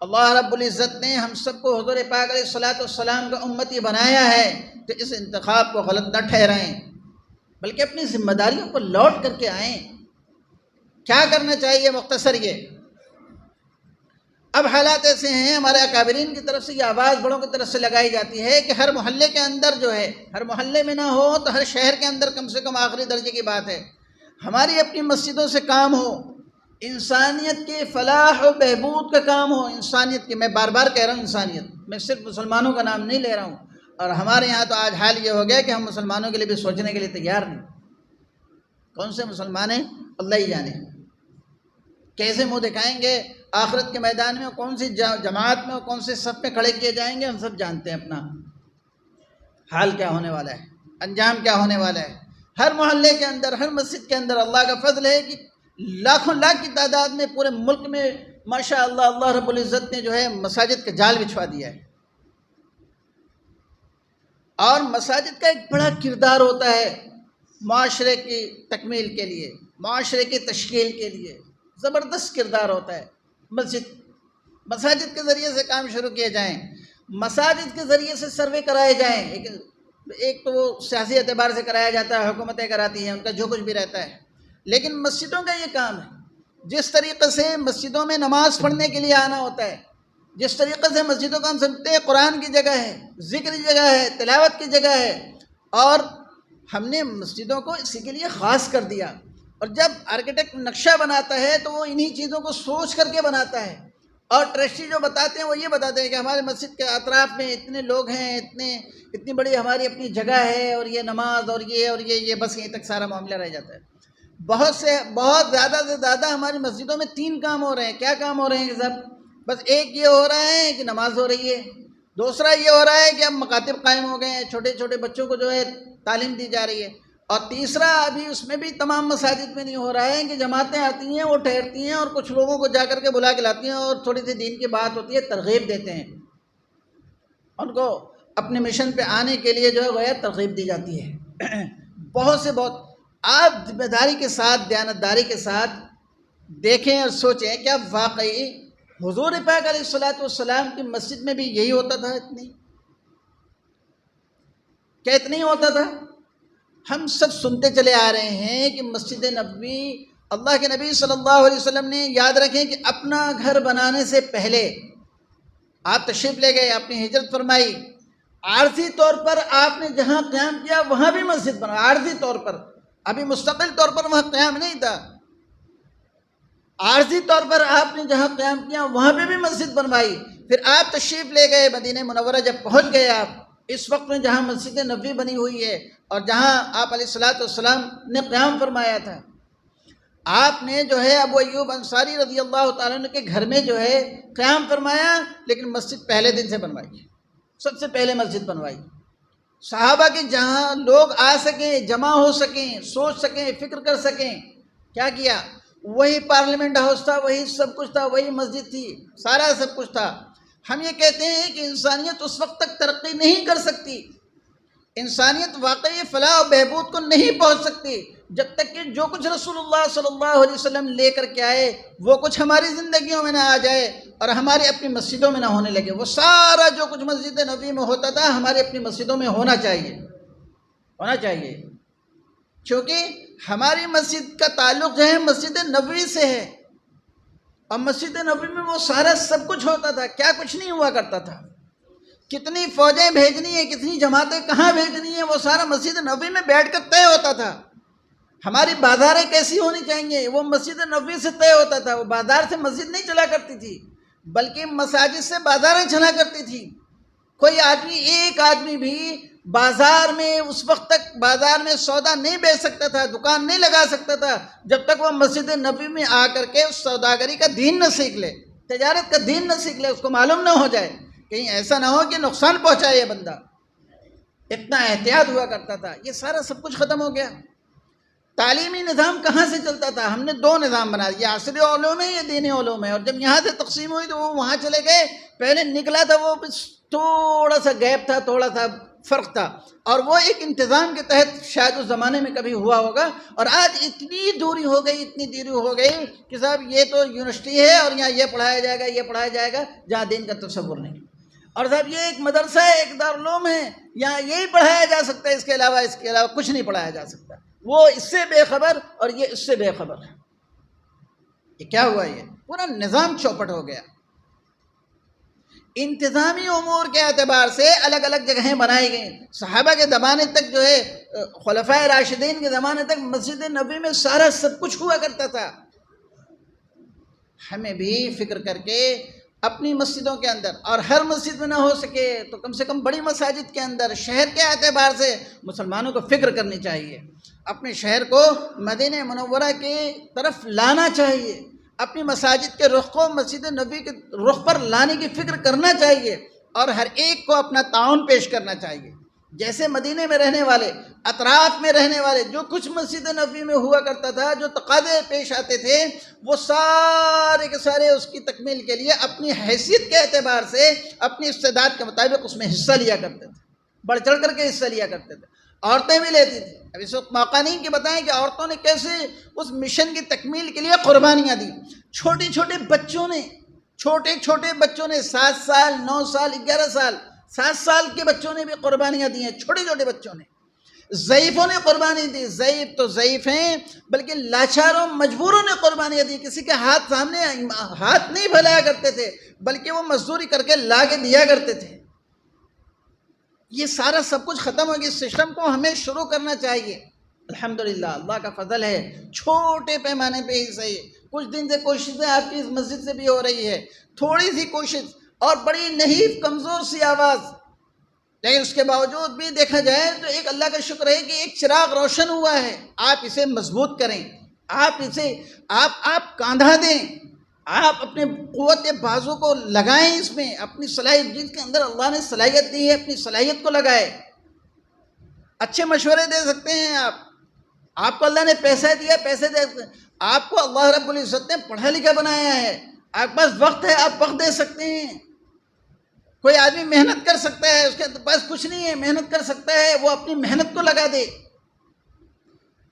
اللہ رب العزت نے ہم سب کو حضور پاک علیہ الصلوۃ والسلام کا امتی بنایا ہے، تو اس انتخاب کو غلط نہ ٹھہرائیں، بلکہ اپنی ذمہ داریوں پر لوٹ کر کے آئیں۔ کیا کرنا چاہیے؟ مختصر یہ، اب حالات ایسے ہیں، ہمارے اکابرین کی طرف سے یہ آواز بڑوں کی طرف سے لگائی جاتی ہے کہ ہر محلے کے اندر جو ہے، ہر محلے میں نہ ہو تو ہر شہر کے اندر کم سے کم آخری درجے کی بات ہے، ہماری اپنی مسجدوں سے کام ہو، انسانیت کے فلاح و بہبود کا کام ہو۔ انسانیت کے، میں بار بار کہہ رہا ہوں انسانیت، میں صرف مسلمانوں کا نام نہیں لے رہا ہوں، اور ہمارے یہاں تو آج حال یہ ہو گیا کہ ہم مسلمانوں کے لیے بھی سوچنے کے لیے تیار نہیں۔ کون سے مسلمان ہیں؟ اللہ ہی جانے، کیسے منہ دکھائیں گے آخرت کے میدان میں، کون سی جماعت میں، کون سے صف میں کھڑے کیے جائیں گے، ہم سب جانتے ہیں اپنا حال کیا ہونے والا ہے، انجام کیا ہونے والا ہے۔ ہر محلے کے اندر، ہر مسجد کے اندر اللہ کا فضل ہے کہ لاکھوں لاکھ کی تعداد میں پورے ملک میں ماشاء اللہ اللہ رب العزت نے جو ہے مساجد کا جال بچھوا دیا ہے، اور مساجد کا ایک بڑا کردار ہوتا ہے معاشرے کی تکمیل کے لیے، معاشرے کی تشکیل کے لیے زبردست کردار ہوتا ہے۔ مساجد کے ذریعے سے کام شروع کیے جائیں، مساجد کے ذریعے سے سروے کرائے جائیں۔ ایک تو وہ سیاسی اعتبار سے کرایا جاتا ہے، حکومتیں کراتی ہیں، ان کا جو کچھ بھی رہتا ہے، لیکن مسجدوں کا یہ کام ہے، جس طریقے سے مسجدوں میں نماز پڑھنے کے لیے آنا ہوتا ہے، جس طریقے سے مسجدوں کو ہم سمجھتے ہیں قرآن کی جگہ ہے، ذکر کی جگہ ہے، تلاوت کی جگہ ہے، اور ہم نے مسجدوں کو اسی کے لیے خاص کر دیا۔ اور جب آرکیٹیکٹ نقشہ بناتا ہے تو وہ انہی چیزوں کو سوچ کر کے بناتا ہے، اور ٹرسٹی جو بتاتے ہیں وہ یہ بتاتے ہیں کہ ہمارے مسجد کے اطراف میں اتنے لوگ ہیں، اتنی بڑی ہماری اپنی جگہ ہے، اور یہ نماز اور یہ بس یہیں تک سارا معاملہ رہ جاتا ہے۔ بہت زیادہ سے زیادہ ہماری مسجدوں میں 3 کام ہو رہے ہیں۔ کیا کام ہو رہے ہیں کہ صاحب؟ بس ایک یہ ہو رہا ہے کہ نماز ہو رہی ہے، دوسرا یہ ہو رہا ہے کہ اب مکاتب قائم ہو گئے ہیں، چھوٹے چھوٹے بچوں کو جو ہے تعلیم دی جا رہی ہے، اور تیسرا ابھی اس میں بھی تمام مساجد میں نہیں ہو رہا ہے کہ جماعتیں آتی ہیں، وہ ٹھہرتی ہیں اور کچھ لوگوں کو جا کر کے بلا کے لاتی ہیں اور تھوڑی سی دین کی بات ہوتی ہے، ترغیب دیتے ہیں، ان کو اپنے مشن پہ آنے کے لیے جو ہے غیر ترغیب دی جاتی ہے۔ بہت آپ ذمہ داری کے ساتھ، دیانتداری کے ساتھ دیکھیں اور سوچیں، کیا واقعی حضور پاک علیہ الصلوۃ والسلام کی مسجد میں بھی یہی ہوتا تھا؟ اتنی ہوتا تھا؟ ہم سب سنتے چلے آ رہے ہیں کہ مسجد نبوی، اللہ کے نبی صلی اللہ علیہ وسلم نے، یاد رکھیں کہ اپنا گھر بنانے سے پہلے آپ تشریف لے گئے، اپنی ہجرت فرمائی، عارضی طور پر آپ نے جہاں قیام کیا وہاں بھی مسجد بنا، عارضی طور پر، ابھی مستقل طور پر وہاں قیام نہیں تھا، عارضی طور پر آپ نے جہاں قیام کیا وہاں پہ بھی مسجد بنوائی۔ پھر آپ تشریف لے گئے مدینہ منورہ، جب پہنچ گئے آپ اس وقت میں جہاں مسجد نبوی بنی ہوئی ہے اور جہاں آپ علیہ الصلوۃ والسلام نے قیام فرمایا تھا، آپ نے جو ہے ابو ایوب انصاری رضی اللہ تعالیٰ عنہ کے گھر میں جو ہے قیام فرمایا، لیکن مسجد پہلے دن سے بنوائی، سب سے پہلے مسجد بنوائی، صحابہ کے جہاں لوگ آ سکیں، جمع ہو سکیں، سوچ سکیں، فکر کر سکیں، کیا کیا؟ وہی پارلیمنٹ ہاؤس تھا، وہی سب کچھ تھا، وہی مسجد تھی، سارا سب کچھ تھا۔ ہم یہ کہتے ہیں کہ انسانیت اس وقت تک ترقی نہیں کر سکتی، انسانیت واقعی فلاح و بہبود کو نہیں پہنچ سکتی جب تک کہ جو کچھ رسول اللہ صلی اللہ علیہ وسلم لے کر کے آئے وہ کچھ ہماری زندگیوں میں نہ آ جائے اور ہماری اپنی مسجدوں میں نہ ہونے لگے۔ وہ سارا جو کچھ مسجد نبوی میں ہوتا تھا ہماری اپنی مسجدوں میں ہونا چاہیے، کیونکہ ہماری مسجد کا تعلق جو ہے مسجد نبوی سے ہے، اور مسجد نبوی میں وہ سارا سب کچھ ہوتا تھا، کیا کچھ نہیں ہوا کرتا تھا، کتنی فوجیں بھیجنی ہیں، کتنی جماعتیں کہاں بھیجنی ہیں، وہ سارا مسجد نبوی میں بیٹھ کر طے ہوتا تھا۔ ہماری بازاریں کیسی ہونی چاہیے وہ مسجد نبوی سے طے ہوتا تھا۔ وہ بازار سے مسجد نہیں چلا کرتی تھی بلکہ مساجد سے بازاریں چلا کرتی تھی۔ کوئی آدمی، ایک آدمی بھی بازار میں اس وقت تک بازار میں سودا نہیں بیچ سکتا تھا، دکان نہیں لگا سکتا تھا جب تک وہ مسجد نبوی میں آ کر کے اس سوداگری کا دین نہ سیکھ لے، تجارت کا دین نہ سیکھ لے، اس کو معلوم نہ ہو جائے، کہیں ایسا نہ ہو کہ نقصان پہنچائے یہ بندہ۔ اتنا احتیاط ہوا کرتا تھا، یہ سارا سب کچھ ختم ہو گیا۔ تعلیمی نظام کہاں سے چلتا تھا؟ ہم نے 2 نظام بنا دیا، یہ عصری علوم ہے، یہ دینی علوم ہے، اور جب یہاں سے تقسیم ہوئی تو وہ وہاں چلے گئے، پہلے نکلا تھا وہ تھوڑا سا گیپ تھا، تھوڑا سا فرق تھا، اور وہ ایک انتظام کے تحت شاید اس زمانے میں کبھی ہوا ہوگا، اور آج اتنی دوری ہو گئی کہ صاحب یہ تو یونیورسٹی ہے اور یہاں یہ پڑھایا جائے گا جہاں دین کا تصور نہیں، اور صاحب یہ ایک مدرسہ ہے، ایک دارالعلوم ہے، یہاں یہی پڑھایا جا سکتا ہے، اس کے علاوہ کچھ نہیں پڑھایا جا سکتا۔ وہ اس سے بے خبر اور یہ اس سے بے خبر۔ یہ کیا ہوا؟ یہ پورا نظام چوپٹ ہو گیا۔ انتظامی امور کے اعتبار سے الگ الگ جگہیں بنائی گئیں۔ صحابہ کے زمانے تک جو ہے، خلفائے راشدین کے زمانے تک مسجد نبوی میں سارا سب کچھ ہوا کرتا تھا۔ ہمیں بھی فکر کر کے اپنی مسجدوں کے اندر، اور ہر مسجد میں نہ ہو سکے تو کم سے کم بڑی مساجد کے اندر، شہر کے اعتبار سے مسلمانوں کو فکر کرنی چاہیے، اپنے شہر کو مدینہ منورہ کی طرف لانا چاہیے، اپنی مساجد کے رخ کو مسجد نبوی کے رخ پر لانے کی فکر کرنا چاہیے، اور ہر ایک کو اپنا تعاون پیش کرنا چاہیے۔ جیسے مدینے میں رہنے والے، اطراف میں رہنے والے، جو کچھ مسجد نبوی میں ہوا کرتا تھا، جو تقاضے پیش آتے تھے، وہ سارے کے سارے اس کی تکمیل کے لیے اپنی حیثیت کے اعتبار سے، اپنی استعداد کے مطابق اس میں حصہ لیا کرتے تھے، بڑھ چڑھ کر کے حصہ لیا کرتے تھے۔ عورتیں بھی لیتی تھیں۔ اب اس وقت موقع نہیں کہ بتائیں کہ عورتوں نے کیسے اس مشن کی تکمیل کے لیے قربانیاں دی۔ چھوٹے چھوٹے بچوں نے 7 سال، 9 سال، 11 سال، 7 سال کے بچوں نے بھی قربانیاں دی ہیں، چھوٹے چھوٹے بچوں نے۔ ضعیفوں نے قربانی دی، ضعیف تو ضعیف ہیں بلکہ لاچاروں، مجبوروں نے قربانیاں دی۔ کسی کے سامنے ہاتھ نہیں پھیلایا کرتے تھے بلکہ وہ مزدوری کر کے لا کے دیا کرتے تھے۔ یہ سارا سب کچھ ختم ہو گیا۔ اس سسٹم کو ہمیں شروع کرنا چاہیے۔ الحمدللہ، اللہ کا فضل ہے، چھوٹے پیمانے پہ ہی صحیح، کچھ دن سے کوششیں آپ کی اس مسجد سے بھی ہو رہی ہے، تھوڑی سی کوشش اور بڑی نحیف کمزور سی آواز، لیکن اس کے باوجود بھی دیکھا جائے تو ایک اللہ کا شکر ہے کہ ایک چراغ روشن ہوا ہے۔ آپ اسے مضبوط کریں، آپ اسے آپ کاندھا دیں، آپ اپنے قوت بازو کو لگائیں، اس میں اپنی صلاحیت جس کے اندر اللہ نے صلاحیت دی ہے اپنی صلاحیت کو لگائے۔ اچھے مشورے دے سکتے ہیں آپ کو اللہ نے پیسہ دیا، پیسے دے، آپ کو اللہ رب العزت نے پڑھا لکھا بنایا ہے، آپ کے پاس وقت ہے، آپ وقت دے سکتے ہیں۔ کوئی آدمی محنت کر سکتا ہے، اس کے پاس کچھ نہیں ہے، محنت کر سکتا ہے، وہ اپنی محنت کو لگا دے۔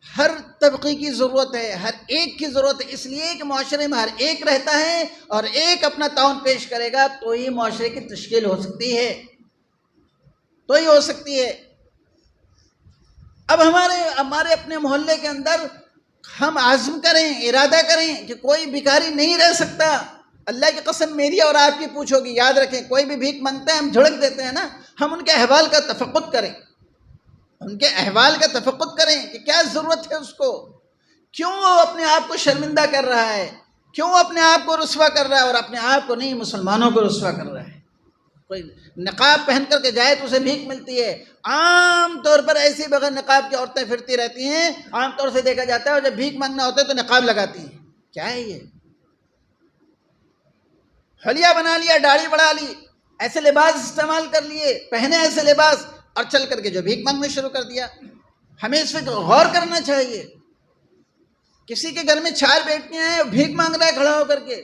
ہر طبقے کی ضرورت ہے، ہر ایک کی ضرورت ہے، اس لیے کہ معاشرے میں ہر ایک رہتا ہے اور ایک اپنا تعاون پیش کرے گا تو ہی معاشرے کی تشکیل ہو سکتی ہے، تو ہی ہو سکتی ہے۔ اب ہمارے اپنے محلے کے اندر ہم عزم کریں، ارادہ کریں کہ کوئی بھکاری نہیں رہ سکتا۔ اللہ کی قسم میری اور آپ کی پوچھو گی، یاد رکھیں کوئی بھی بھیک مانگتا ہے ہم جھڑک دیتے ہیں نا، ہم ان کے احوال کا تفقد کریں، ان کے احوال کا تفقد کریں کہ کیا ضرورت ہے اس کو، کیوں وہ اپنے آپ کو شرمندہ کر رہا ہے، کیوں اپنے آپ کو رسوا کر رہا ہے، اور اپنے آپ کو نہیں مسلمانوں کو رسوا کر رہا ہے۔ کوئی نقاب پہن کر کے جائے تو اسے بھیک ملتی ہے، عام طور پر ایسی بغیر نقاب کی عورتیں پھرتی رہتی ہیں، عام طور سے دیکھا جاتا ہے، اور جب بھیک مانگنا ہوتا ہے تو نقاب لگاتی ہیں۔ کیا ہے یہ؟ حلیہ بنا لیا، داڑھی بڑھا لی، ایسے لباس استعمال کر لیے، پہنے ایسے لباس اور چل کر کے جو بھیک مانگنا شروع کر دیا۔ ہمیں اس پہ غور کرنا چاہیے۔ کسی کے گھر میں 4 بیٹیاں ہیں، بھیک مانگ رہا ہے کھڑا ہو کر کے،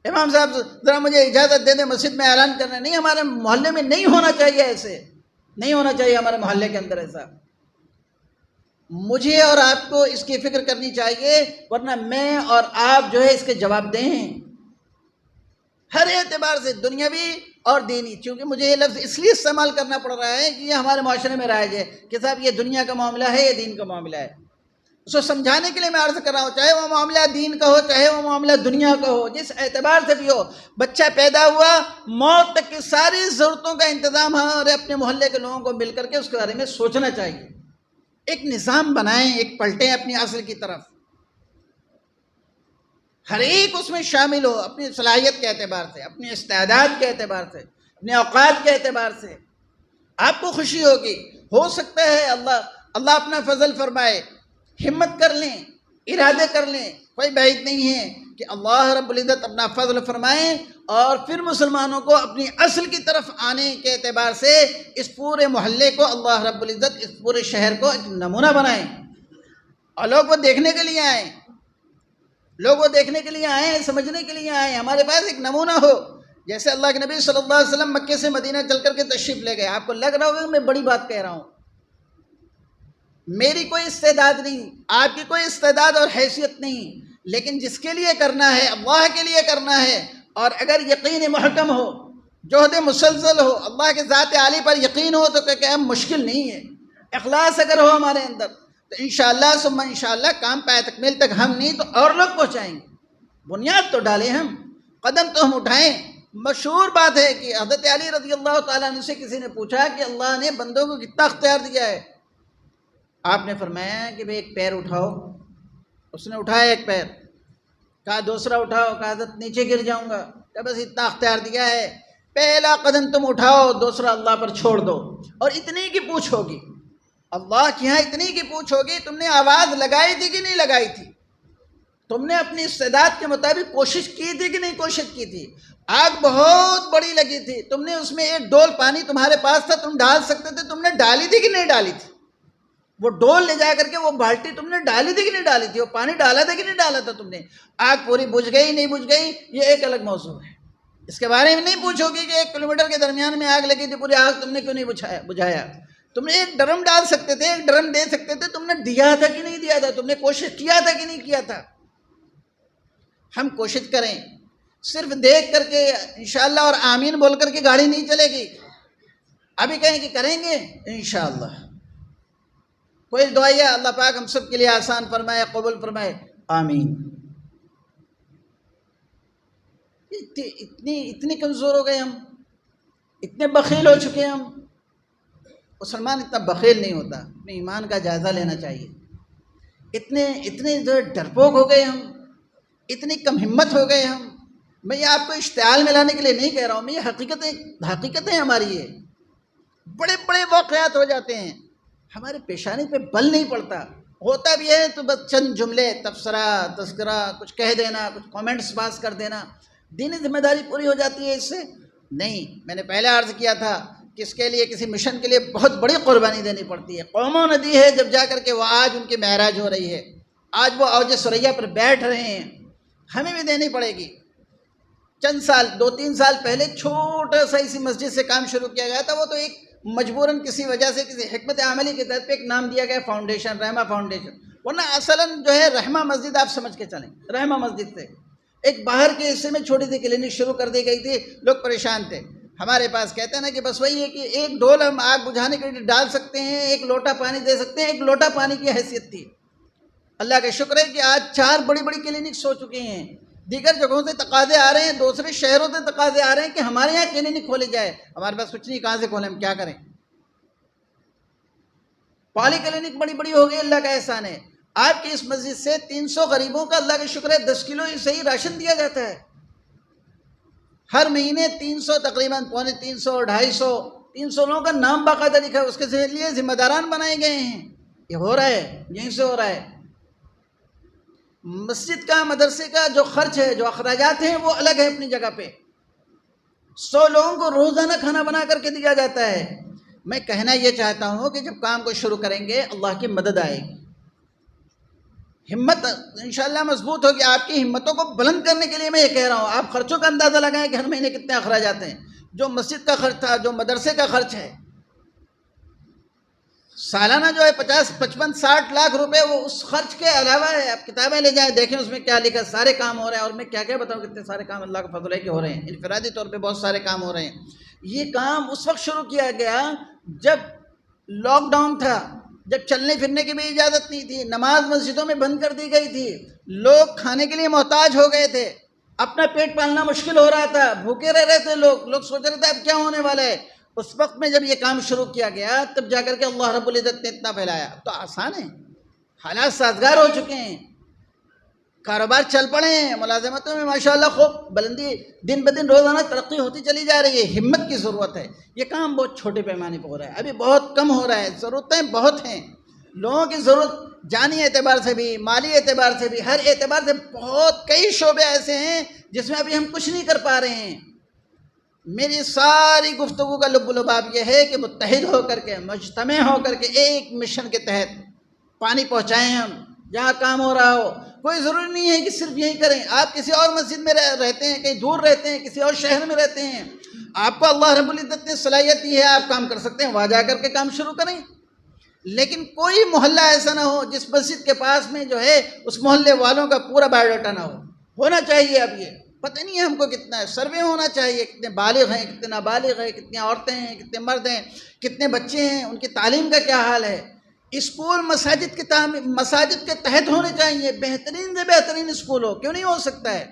امام صاحب ذرا مجھے اجازت دے دیں مسجد میں اعلان کرنا ہے۔ نہیں، ہمارے محلے میں نہیں ہونا چاہیے، ایسے نہیں ہونا چاہیے ہمارے محلے کے اندر ایسا۔ مجھے اور آپ کو اس کی فکر کرنی چاہیے، ورنہ میں اور آپ جو ہے اس کے جواب دیں ہر اعتبار سے، دنیاوی اور دینی۔ چونکہ مجھے یہ لفظ اس لیے استعمال کرنا پڑ رہا ہے کہ یہ ہمارے معاشرے میں رائج ہے کہ صاحب یہ دنیا کا معاملہ ہے، یہ دین کا معاملہ ہے۔ اس کو سمجھانے کے لیے میں عرض کر رہا ہوں، چاہے وہ معاملہ دین کا ہو، چاہے وہ معاملہ دنیا کا ہو، جس اعتبار سے بھی ہو، بچہ پیدا ہوا، موت تک کی ساری ضرورتوں کا انتظام ہے، اور اپنے محلے کے لوگوں کو مل کر کے اس کے بارے میں سوچنا چاہیے، ایک نظام بنائیں، ایک پلٹیں اپنی اصل کی طرف، ہر ایک اس میں شامل ہو، اپنی صلاحیت کے اعتبار سے، اپنی استعداد کے اعتبار سے، اپنے اوقات کے اعتبار سے۔ آپ کو خوشی ہوگی، ہو سکتا ہے اللہ اپنا فضل فرمائے، ہمت کر لیں، ارادے کر لیں، کوئی بعید نہیں ہے کہ اللہ رب العزت اپنا فضل فرمائیں اور پھر مسلمانوں کو اپنی اصل کی طرف آنے کے اعتبار سے اس پورے محلے کو اللہ رب العزت اس پورے شہر کو ایک نمونہ بنائیں، اور لوگ وہ دیکھنے کے لیے آئیں، لوگ وہ دیکھنے کے لیے آئیں، سمجھنے کے لیے آئیں، ہمارے پاس ایک نمونہ ہو۔ جیسے اللہ کے نبی صلی اللہ علیہ وسلم مکے سے مدینہ چل کر کے تشریف لے گئے، آپ کو لگ رہا ہوگا کہ میں بڑی بات کہہ رہا ہوں، میری کوئی استعداد نہیں، آپ کی کوئی استعداد اور حیثیت نہیں، لیکن جس کے لیے کرنا ہے اللہ کے لیے کرنا ہے، اور اگر یقین محکم ہو، جہد مسلسل ہو، اللہ کے ذات عالی پر یقین ہو تو کہ مشکل نہیں ہے، اخلاص اگر ہو ہمارے اندر تو انشاءاللہ ثم انشاءاللہ کام پائے تکمیل تک ہم نہیں تو اور لوگ پہنچائیں گے۔ بنیاد تو ڈالیں، ہم قدم تو ہم اٹھائیں۔ مشہور بات ہے کہ حضرت علی رضی اللہ تعالیٰ عنہ سے کسی نے پوچھا کہ اللہ نے بندوں کو کتنا اختیار دیا ہے؟ آپ نے فرمایا کہ بھئی ایک پیر اٹھاؤ، اس نے اٹھایا ایک پیر، کہا دوسرا اٹھاؤ، کہا حضرت نیچے گر جاؤں گا، کہ بس اتنا اختیار دیا ہے، پہلا قدم تم اٹھاؤ، دوسرا اللہ پر چھوڑ دو، اور اتنی کی پوچھ ہوگی، اللہ کی ہاں اتنی کی پوچھ ہوگی، تم نے آواز لگائی تھی کہ نہیں لگائی تھی، تم نے اپنی استعداد کے مطابق کوشش کی تھی کہ نہیں کوشش کی تھی، آگ بہت بڑی لگی تھی، تم نے اس میں ایک ڈول پانی تمہارے پاس تھا، تم ڈال سکتے تھے، تم نے ڈالی تھی کہ نہیں ڈالی تھی، وہ ڈول لے جا کر کے وہ بالٹی تم نے ڈالی تھی کہ نہیں ڈالی تھی، وہ پانی ڈالا تھا کہ نہیں ڈالا تھا تم نے، آگ پوری بجھ گئی نہیں بجھ گئی یہ ایک الگ موضوع ہے، اس کے بارے میں نہیں پوچھو گی کہ 1 کلومیٹر کے درمیان میں آگ لگی تھی، پوری آگ تم نے کیوں نہیں بجھایا، تم نے ایک ڈرم ڈال سکتے تھے، ایک ڈرم دے سکتے تھے، تم نے دیا تھا کہ نہیں دیا تھا، تم نے کوشش کیا تھا کہ نہیں کیا تھا۔ ہم کوشش کریں، صرف دیکھ کر کے انشاءاللہ اور آمین بول کر کے گاڑی نہیں چلے گی، ابھی کہیں کہ کریں گے انشاءاللہ، کوئی دعائیہ اللہ پاک ہم سب کے لیے آسان فرمائے، قبول فرمائے، آمین۔ اتنی کمزور ہو گئے ہم، اتنے بخیل ہو چکے ہم۔ مسلمان اتنا بخیل نہیں ہوتا، اپنے ایمان کا جائزہ لینا چاہیے۔ اتنے جو ڈرپوک ہو گئے ہم، اتنی کم ہمت ہو گئے ہم. میں یہ آپ کو اشتعال میں لانے کے لیے نہیں کہہ رہا ہوں، میں یہ حقیقتیں ہماری ہے. بڑے بڑے واقعات ہو جاتے ہیں، ہمارے پیشانی پہ بل نہیں پڑتا. ہوتا بھی ہے تو بس چند جملے تبصرہ تذکرہ کچھ کہہ دینا، کچھ کامنٹس پاس کر دینا. دینی ذمہ داری پوری ہو جاتی ہے اس سے؟ نہیں. میں نے پہلے عرض کیا تھا کہ اس کے لیے کسی مشن کے لیے بہت بڑی قربانی دینی پڑتی ہے. قوموں نے دی ہے جب جا کر کے وہ آج ان کی معراج ہو رہی ہے، آج وہ اوج ثریا پر بیٹھ رہے ہیں. ہمیں بھی دینی پڑے گی. چند سال 2-3 سال پہلے چھوٹا سا اسی مسجد سے کام شروع کیا گیا تھا. وہ تو ایک مجبوراً کسی وجہ سے کسی حکمت عملی کے تحت پہ ایک نام دیا گیا فاؤنڈیشن، رحمہ فاؤنڈیشن. ورنہ اصلاً جو ہے رحمہ مسجد آپ سمجھ کے چلیں، رحمہ مسجد سے ایک باہر کے حصے میں چھوٹی سی کلینک شروع کر دی گئی تھی. لوگ پریشان تھے. ہمارے پاس کہتے ہیں نا کہ بس وہی ہے کہ ایک ڈول ہم آگ بجھانے کے لیے ڈال سکتے ہیں، ایک لوٹا پانی دے سکتے ہیں. ایک لوٹا پانی کی حیثیت تھی. اللہ کا شکر ہے کہ آج 4 بڑی بڑی کلینکس ہو چکی ہیں. دیگر جگہوں سے تقاضے آ رہے ہیں، دوسرے شہروں سے تقاضے آ رہے ہیں کہ ہمارے یہاں کلینک کھولے جائے. ہمارے پاس کچھ نہیں، کہاں سے کھولیں، ہم کیا کریں. پالی کلینک بڑی بڑی ہو گئی، اللہ کا احسان ہے. آپ کی اس مسجد سے 300 غریبوں کا اللہ کا شکر ہے 10 کلو صحیح راشن دیا جاتا ہے. ہر مہینے 300 تقریباً 350 250 300 لوگوں کا نام باقاعدہ لکھا ہے، اس کے لیے ذمہ داران بنائے گئے ہیں. یہ ہو رہا ہے، یہیں سے ہو رہا ہے. مسجد کا مدرسے کا جو خرچ ہے، جو اخراجات ہیں، وہ الگ ہے اپنی جگہ پہ. 100 لوگوں کو روزانہ کھانا بنا کر کے دیا جاتا ہے. میں کہنا یہ چاہتا ہوں کہ جب کام کو شروع کریں گے اللہ کی مدد آئے گی. ہمت انشاءاللہ مضبوط ہوگی. آپ کی ہمتوں کو بلند کرنے کے لیے میں یہ کہہ رہا ہوں. آپ خرچوں کا اندازہ لگائیں کہ ہر مہینے کتنے اخراجات ہیں. جو مسجد کا خرچ تھا، جو مدرسے کا خرچ ہے، سالانہ جو ہے 50-55-60 لاکھ روپے، وہ اس خرچ کے علاوہ ہے. آپ کتابیں لے جائیں، دیکھیں اس میں کیا لکھا. سارے کام ہو رہے ہیں. اور میں کیا بتاؤں کتنے سارے کام اللہ کا فضل ہے کہ ہو رہے ہیں. انفرادی طور پہ بہت سارے کام ہو رہے ہیں. یہ کام اس وقت شروع کیا گیا جب لاک ڈاؤن تھا، جب چلنے پھرنے کی بھی اجازت نہیں تھی، نماز مسجدوں میں بند کر دی گئی تھی، لوگ کھانے کے لیے محتاج ہو گئے تھے، اپنا پیٹ پالنا مشکل ہو رہا تھا، بھوکے رہ رہے تھے لوگ سوچ رہے تھے اب کیا ہونے والا ہے. اس وقت میں جب یہ کام شروع کیا گیا تب جا کر کے اللہ رب العزت نے اتنا پھیلایا. اب تو آسان ہے، حالات سازگار ہو چکے ہیں، کاروبار چل پڑے ہیں، ملازمتوں میں ماشاءاللہ خوب بلندی دن بدن روزانہ ترقی ہوتی چلی جا رہی ہے. ہمت کی ضرورت ہے. یہ کام بہت چھوٹے پیمانے پہ ہو رہا ہے، ابھی بہت کم ہو رہا ہے. ضرورتیں بہت ہیں، لوگوں کی ضرورت جانی اعتبار سے بھی، مالی اعتبار سے بھی، ہر اعتبار سے بہت کئی شعبے ایسے ہیں جس میں ابھی ہم کچھ نہیں کر پا رہے ہیں. میری ساری گفتگو کا لب و لباب یہ ہے کہ متحد ہو کر کے، مجتمع ہو کر کے ایک مشن کے تحت پانی پہنچائیں. ہم جہاں کام ہو رہا ہو، کوئی ضروری نہیں ہے کہ صرف یہی کریں. آپ کسی اور مسجد میں رہتے ہیں، کہیں دور رہتے ہیں، کسی اور شہر میں رہتے ہیں، آپ کو اللہ رب العزت نے صلاحیت دی ہے، آپ کام کر سکتے ہیں، وہاں جا کر کے کام شروع کریں. لیکن کوئی محلہ ایسا نہ ہو جس مسجد کے پاس میں جو ہے اس محلے والوں کا پورا بایو ڈاٹا نہ ہو. ہونا چاہیے. اب یہ پتہ نہیں ہے ہم کو کتنا ہے، سروے ہونا چاہیے، کتنے بالغ ہیں، کتنے نابالغ ہیں، کتنی عورتیں ہیں، کتنے مرد ہیں، کتنے بچے ہیں، ان کی تعلیم کا کیا حال ہے. اسکول مساجد کے تحت ہونے چاہیے. بہترین سے بہترین اسکول ہو، کیوں نہیں ہو سکتا ہے؟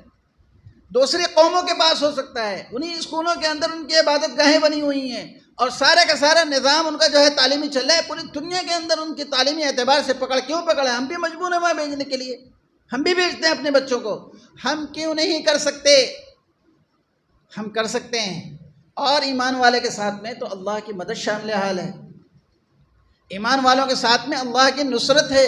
دوسری قوموں کے پاس ہو سکتا ہے. انہی اسکولوں کے اندر ان کی عبادت گاہیں بنی ہوئی ہیں اور سارا کا سارا نظام ان کا جو ہے تعلیمی چل رہا ہے. پوری دنیا کے اندر ان کی تعلیمی اعتبار سے پکڑ کیوں پکڑا ہے؟ ہم بھی مجبور ہیں وہاں بھیجنے کے لیے. ہم بھی بھیجتے ہیں اپنے بچوں کو. ہم کیوں نہیں کر سکتے؟ ہم کر سکتے ہیں. اور ایمان والے کے ساتھ میں تو اللہ کی مدد شامل حال ہے. ایمان والوں کے ساتھ میں اللہ کی نصرت ہے.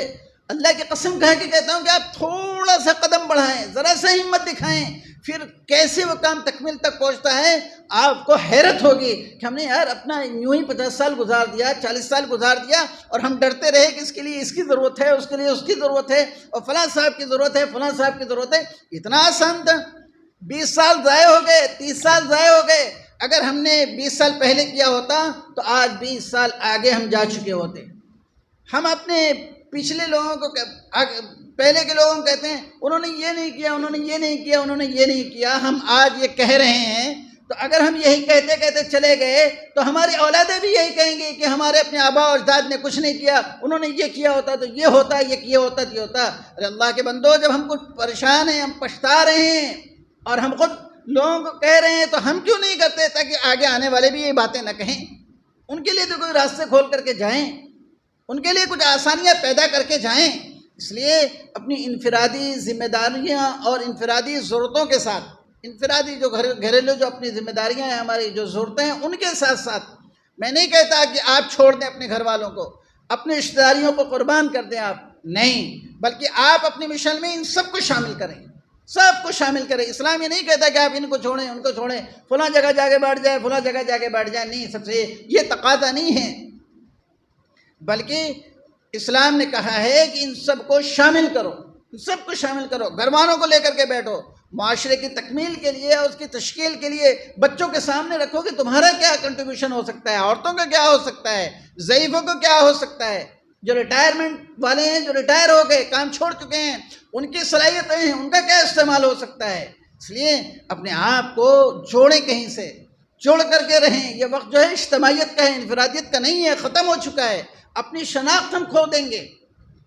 اللہ کی قسم کھا کے کہتا ہوں کہ آپ تھوڑا سا قدم بڑھائیں، ذرا سا ہمت دکھائیں، پھر کیسے وہ کام تکمیل تک پہنچتا ہے آپ کو حیرت ہوگی کہ ہم نے یار اپنا یوں ہی 50 سال گزار دیا، 40 سال گزار دیا اور ہم ڈرتے رہے کہ اس کے لیے اس کی ضرورت ہے، اس کے لیے اس کی ضرورت ہے، اور فلاں صاحب کی ضرورت ہے، فلاں صاحب کی ضرورت ہے. اتنا آسان تھا. 20 سال ضائع ہو گئے، 30 سال ضائع ہو گئے. اگر ہم نے 20 سال پہلے کیا ہوتا تو آج 20 سال آگے ہم جا چکے ہوتے. ہم اپنے پچھلے لوگوں کو، پہلے کے لوگوں کو کہتے ہیں انہوں نے یہ نہیں کیا، انہوں نے یہ نہیں کیا، انہوں نے یہ نہیں کیا. ہم آج یہ کہہ رہے ہیں تو اگر ہم یہی کہتے کہتے چلے گئے تو ہماری اولادیں بھی یہی کہیں گے کہ ہمارے اپنے آبا و اجداد نے کچھ نہیں کیا، انہوں نے یہ کیا ہوتا تو یہ ہوتا، یہ کیا ہوتا تو یہ ہوتا. ارے اللہ کے بندو، جب ہم کچھ پریشان ہیں، ہم پچھتا رہے ہیں اور ہم خود لوگوں کو کہہ رہے ہیں تو ہم کیوں نہیں کرتے تاکہ آگے آنے والے بھی یہ باتیں نہ کہیں؟ ان کے لیے تو کوئی راستے کھول کر کے جائیں، ان کے لیے کچھ آسانیاں پیدا کر کے جائیں. اس لیے اپنی انفرادی ذمہ داریاں اور انفرادی ضرورتوں کے ساتھ، انفرادی جو گھریلو جو اپنی ذمہ داریاں ہیں، ہماری جو ضرورتیں ہیں، ان کے ساتھ ساتھ میں نہیں کہتا کہ آپ چھوڑ دیں اپنے گھر والوں کو، اپنی رشتہ داریوں کو قربان کر دیں آپ، نہیں، بلکہ آپ اپنی مشن میں ان سب کو شامل کریں، سب کو شامل کریں۔ اسلام یہ نہیں کہتا کہ آپ ان کو چھوڑیں ان کو چھوڑیں، فلاں جگہ جا کے بیٹھ جائے، فلاں جگہ جا کے بیٹھ جائے، نہیں، سب سے یہ تقاضا نہیں ہے، بلکہ اسلام نے کہا ہے کہ ان سب کو شامل کرو، ان سب کو شامل کرو، گھر والوں کو لے کر کے بیٹھو، معاشرے کی تکمیل کے لیے اور اس کی تشکیل کے لیے بچوں کے سامنے رکھو کہ تمہارا کیا کنٹریبیوشن ہو سکتا ہے، عورتوں کا کیا ہو سکتا ہے، ضعیفوں کو کیا ہو سکتا ہے، جو ریٹائرمنٹ والے ہیں، جو ریٹائر ہو گئے، کام چھوڑ چکے ہیں، ان کی صلاحیتیں ہیں، ان کا کیا استعمال ہو سکتا ہے۔ اس لیے اپنے آپ کو جوڑیں، کہیں سے جوڑ کر کے رہیں۔ یہ وقت جو ہے اجتماعیت کا ہے، انفرادیت کا نہیں ہے، ختم ہو چکا ہے۔ اپنی شناخت ہم کھو دیں گے،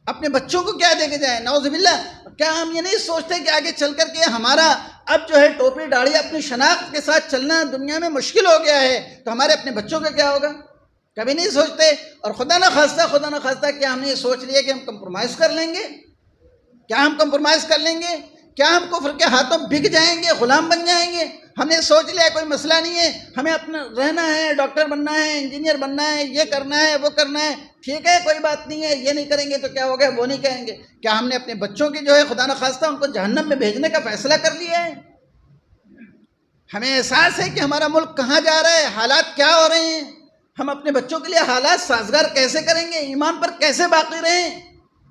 اپنے بچوں کو کیا دے کے جائیں، نعوذ باللہ۔ کیا ہم یہ نہیں سوچتے کہ آگے چل کر کے ہمارا اب جو ہے ٹوپی داڑھی اپنی شناخت کے ساتھ چلنا دنیا میں مشکل ہو گیا ہے، تو ہمارے اپنے بچوں کا کیا ہوگا؟ کبھی نہیں سوچتے۔ اور خدا نہ خواستہ کیا ہم نے یہ سوچ لیا کہ ہم کمپرومائز کر لیں گے؟ کیا ہم کمپرومائز کر لیں گے؟ کیا ہم کفر کے ہاتھوں بک جائیں گے، غلام بن جائیں گے؟ ہم نے سوچ لیا کوئی مسئلہ نہیں ہے، ہمیں اپنا رہنا ہے، ڈاکٹر بننا ہے، انجینئر بننا ہے، یہ کرنا ہے، وہ کرنا ہے، ٹھیک ہے، کوئی بات نہیں ہے، یہ نہیں کریں گے تو کیا ہو گیا، وہ نہیں کہیں گے۔ کیا ہم نے اپنے بچوں کی جو ہے خدا نہ خواستہ ان کو جہنم میں بھیجنے کا فیصلہ کر لیا ہے؟ ہمیں احساس ہے کہ ہمارا ملک کہاں جا رہا ہے، حالات کیا ہو رہے ہیں، ہم اپنے بچوں کے لیے حالات سازگار کیسے کریں گے، ایمان پر کیسے باقی رہیں،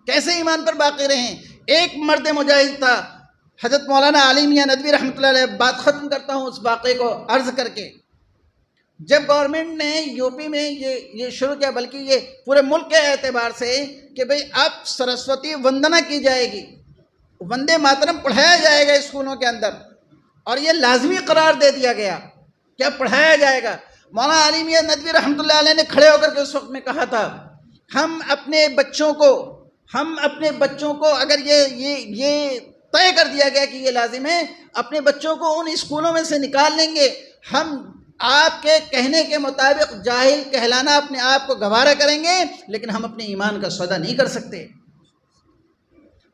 کیسے ایمان پر باقی رہیں۔ ایک مرد مجاہد تھا، حضرت مولانا علی میاں ندوی رحمۃ اللہ علیہ، بات ختم کرتا ہوں اس واقعے کو عرض کر کے۔ جب گورنمنٹ نے یو پی میں یہ شروع کیا، بلکہ یہ پورے ملک کے اعتبار سے، کہ بھئی اب سرسوتی وندنا کی جائے گی، وندے ماترم پڑھایا جائے گا اسکولوں کے اندر، اور یہ لازمی قرار دے دیا گیا کہ اب پڑھایا جائے گا۔ مولانا علی میاں ندوی رحمۃ اللہ علیہ نے کھڑے ہو کر کے اس وقت میں کہا تھا، ہم اپنے بچوں کو اگر یہ طے کر دیا گیا کہ یہ لازم ہے، اپنے بچوں کو ان اسکولوں میں سے نکال لیں گے، ہم آپ کے کہنے کے مطابق جاہل کہلانا اپنے آپ کو گوارا کریں گے، لیکن ہم اپنے ایمان کا سودا نہیں کر سکتے۔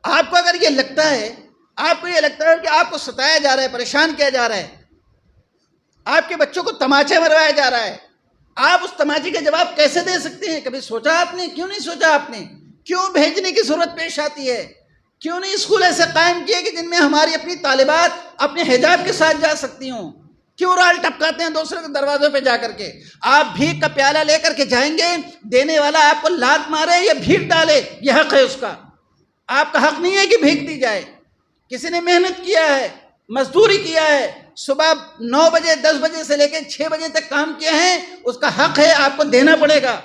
آپ کو اگر یہ لگتا ہے، کہ آپ کو ستایا جا رہا ہے، پریشان کیا جا رہا ہے، آپ کے بچوں کو تماچے مروایا جا رہا ہے، آپ اس تماچے کا جواب کیسے دے سکتے ہیں؟ کبھی سوچا آپ نے؟ کیوں نہیں سوچا آپ نے؟ کیوں بھیجنے کی ضرورت پیش آتی ہے؟ کیوں نہیں اسکول ایسے قائم کیے کہ جن میں ہماری اپنی طالبات اپنے حجاب کے ساتھ جا سکتی ہوں؟ کیوں رال ٹپکاتے ہیں دوسرے کے دروازوں پہ جا کر کے؟ آپ بھیک کا پیالہ لے کر کے جائیں گے، دینے والا آپ کو لات مارے یا بھیک ڈالے، یہ حق ہے اس کا۔ آپ کا حق نہیں ہے کہ بھیک دی جائے۔ کسی نے محنت کیا ہے، مزدوری کیا ہے، صبح 9 بجے 10 بجے سے لے کے 6 بجے تک کام کیا ہے، اس کا حق ہے، آپ کو دینا پڑے گا۔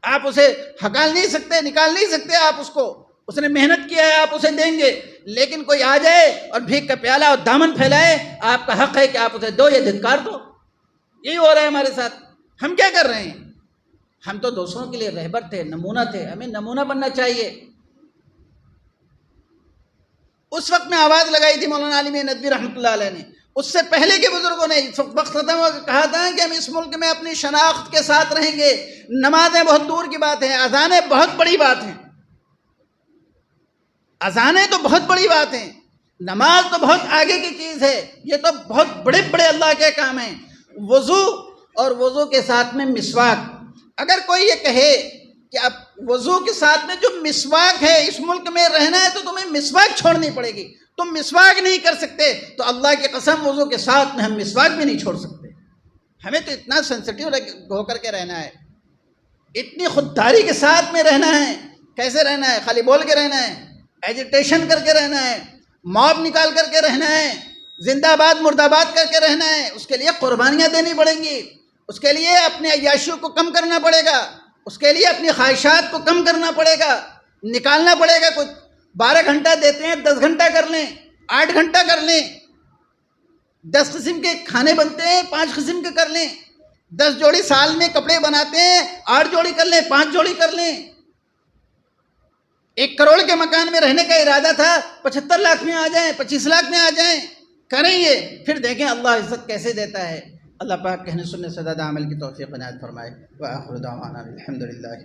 آپ اسے ہکال نہیں سکتے، نکال نہیں سکتے آپ اس کو، اس نے محنت کیا ہے، آپ اسے دیں گے۔ لیکن کوئی آ جائے اور بھیک کا پیالہ اور دامن پھیلائے، آپ کا حق ہے کہ آپ اسے دو یا دھتکار دو۔ یہی ہو رہا ہے ہمارے ساتھ۔ ہم کیا کر رہے ہیں؟ ہم تو دوسروں کے لیے رہبر تھے، نمونہ تھے، ہمیں نمونہ بننا چاہیے۔ اس وقت میں آواز لگائی تھی مولانا علی میاں ندوی رحمۃ اللہ علیہ نے، اس سے پہلے کے بزرگوں نے وقت ختم ہو کہا تھا کہ ہم اس ملک میں اپنی شناخت کے ساتھ رہیں گے۔ نمازیں بہت دور کی بات ہیں، اذانیں بہت بڑی بات ہیں، اذانیں تو بہت بڑی بات ہیں، نماز تو بہت آگے کی چیز ہے، یہ تو بہت بڑے بڑے اللہ کے کام ہیں۔ وضو اور وضو کے ساتھ میں مسواک، اگر کوئی یہ کہے کہ اب وضو کے ساتھ میں جو مسواک ہے، اس ملک میں رہنا ہے تو تمہیں مسواک چھوڑنی پڑے گی، تم مسواک نہیں کر سکتے، تو اللہ کی قسم وضو کے ساتھ میں ہم مسواک بھی نہیں چھوڑ سکتے۔ ہمیں تو اتنا سینسٹیو ہو کر کے رہنا ہے، اتنی خودداری کے ساتھ میں رہنا ہے۔ کیسے رہنا ہے؟ خالی بول کے رہنا ہے، ایجیٹیشن کر کے رہنا ہے، موب نکال کر کے رہنا ہے، زندہ باد مرد آباد کر کے رہنا ہے۔ اس کے لیے قربانیاں دینی پڑیں گی، اس کے لیے اپنے عیاشیوں کو کم کرنا پڑے گا، اس کے لیے اپنی خواہشات کو کم کرنا پڑے گا، نکالنا پڑے گا۔ کچھ 12 گھنٹہ دیتے ہیں، 10 گھنٹہ کر لیں، 8 گھنٹہ کر لیں۔ 10 قسم کے کھانے بنتے ہیں، 5 قسم کے کر لیں۔ 10 جوڑی سال میں کپڑے بناتے ہیں، 8 جوڑی کر لیں، 5 جوڑی کر لیں۔ 1 کروڑ کے مکان میں رہنے کا ارادہ تھا، 75 لاکھ میں آ جائیں، 25 لاکھ میں آ جائیں، کریں یہ، پھر دیکھیں اللہ عزت کیسے دیتا ہے۔ اللہ پاک کہنے سننے سے زیادہ عمل کی توفیق عنایت فرمائے۔ وآخر دعوانا الحمدللہ۔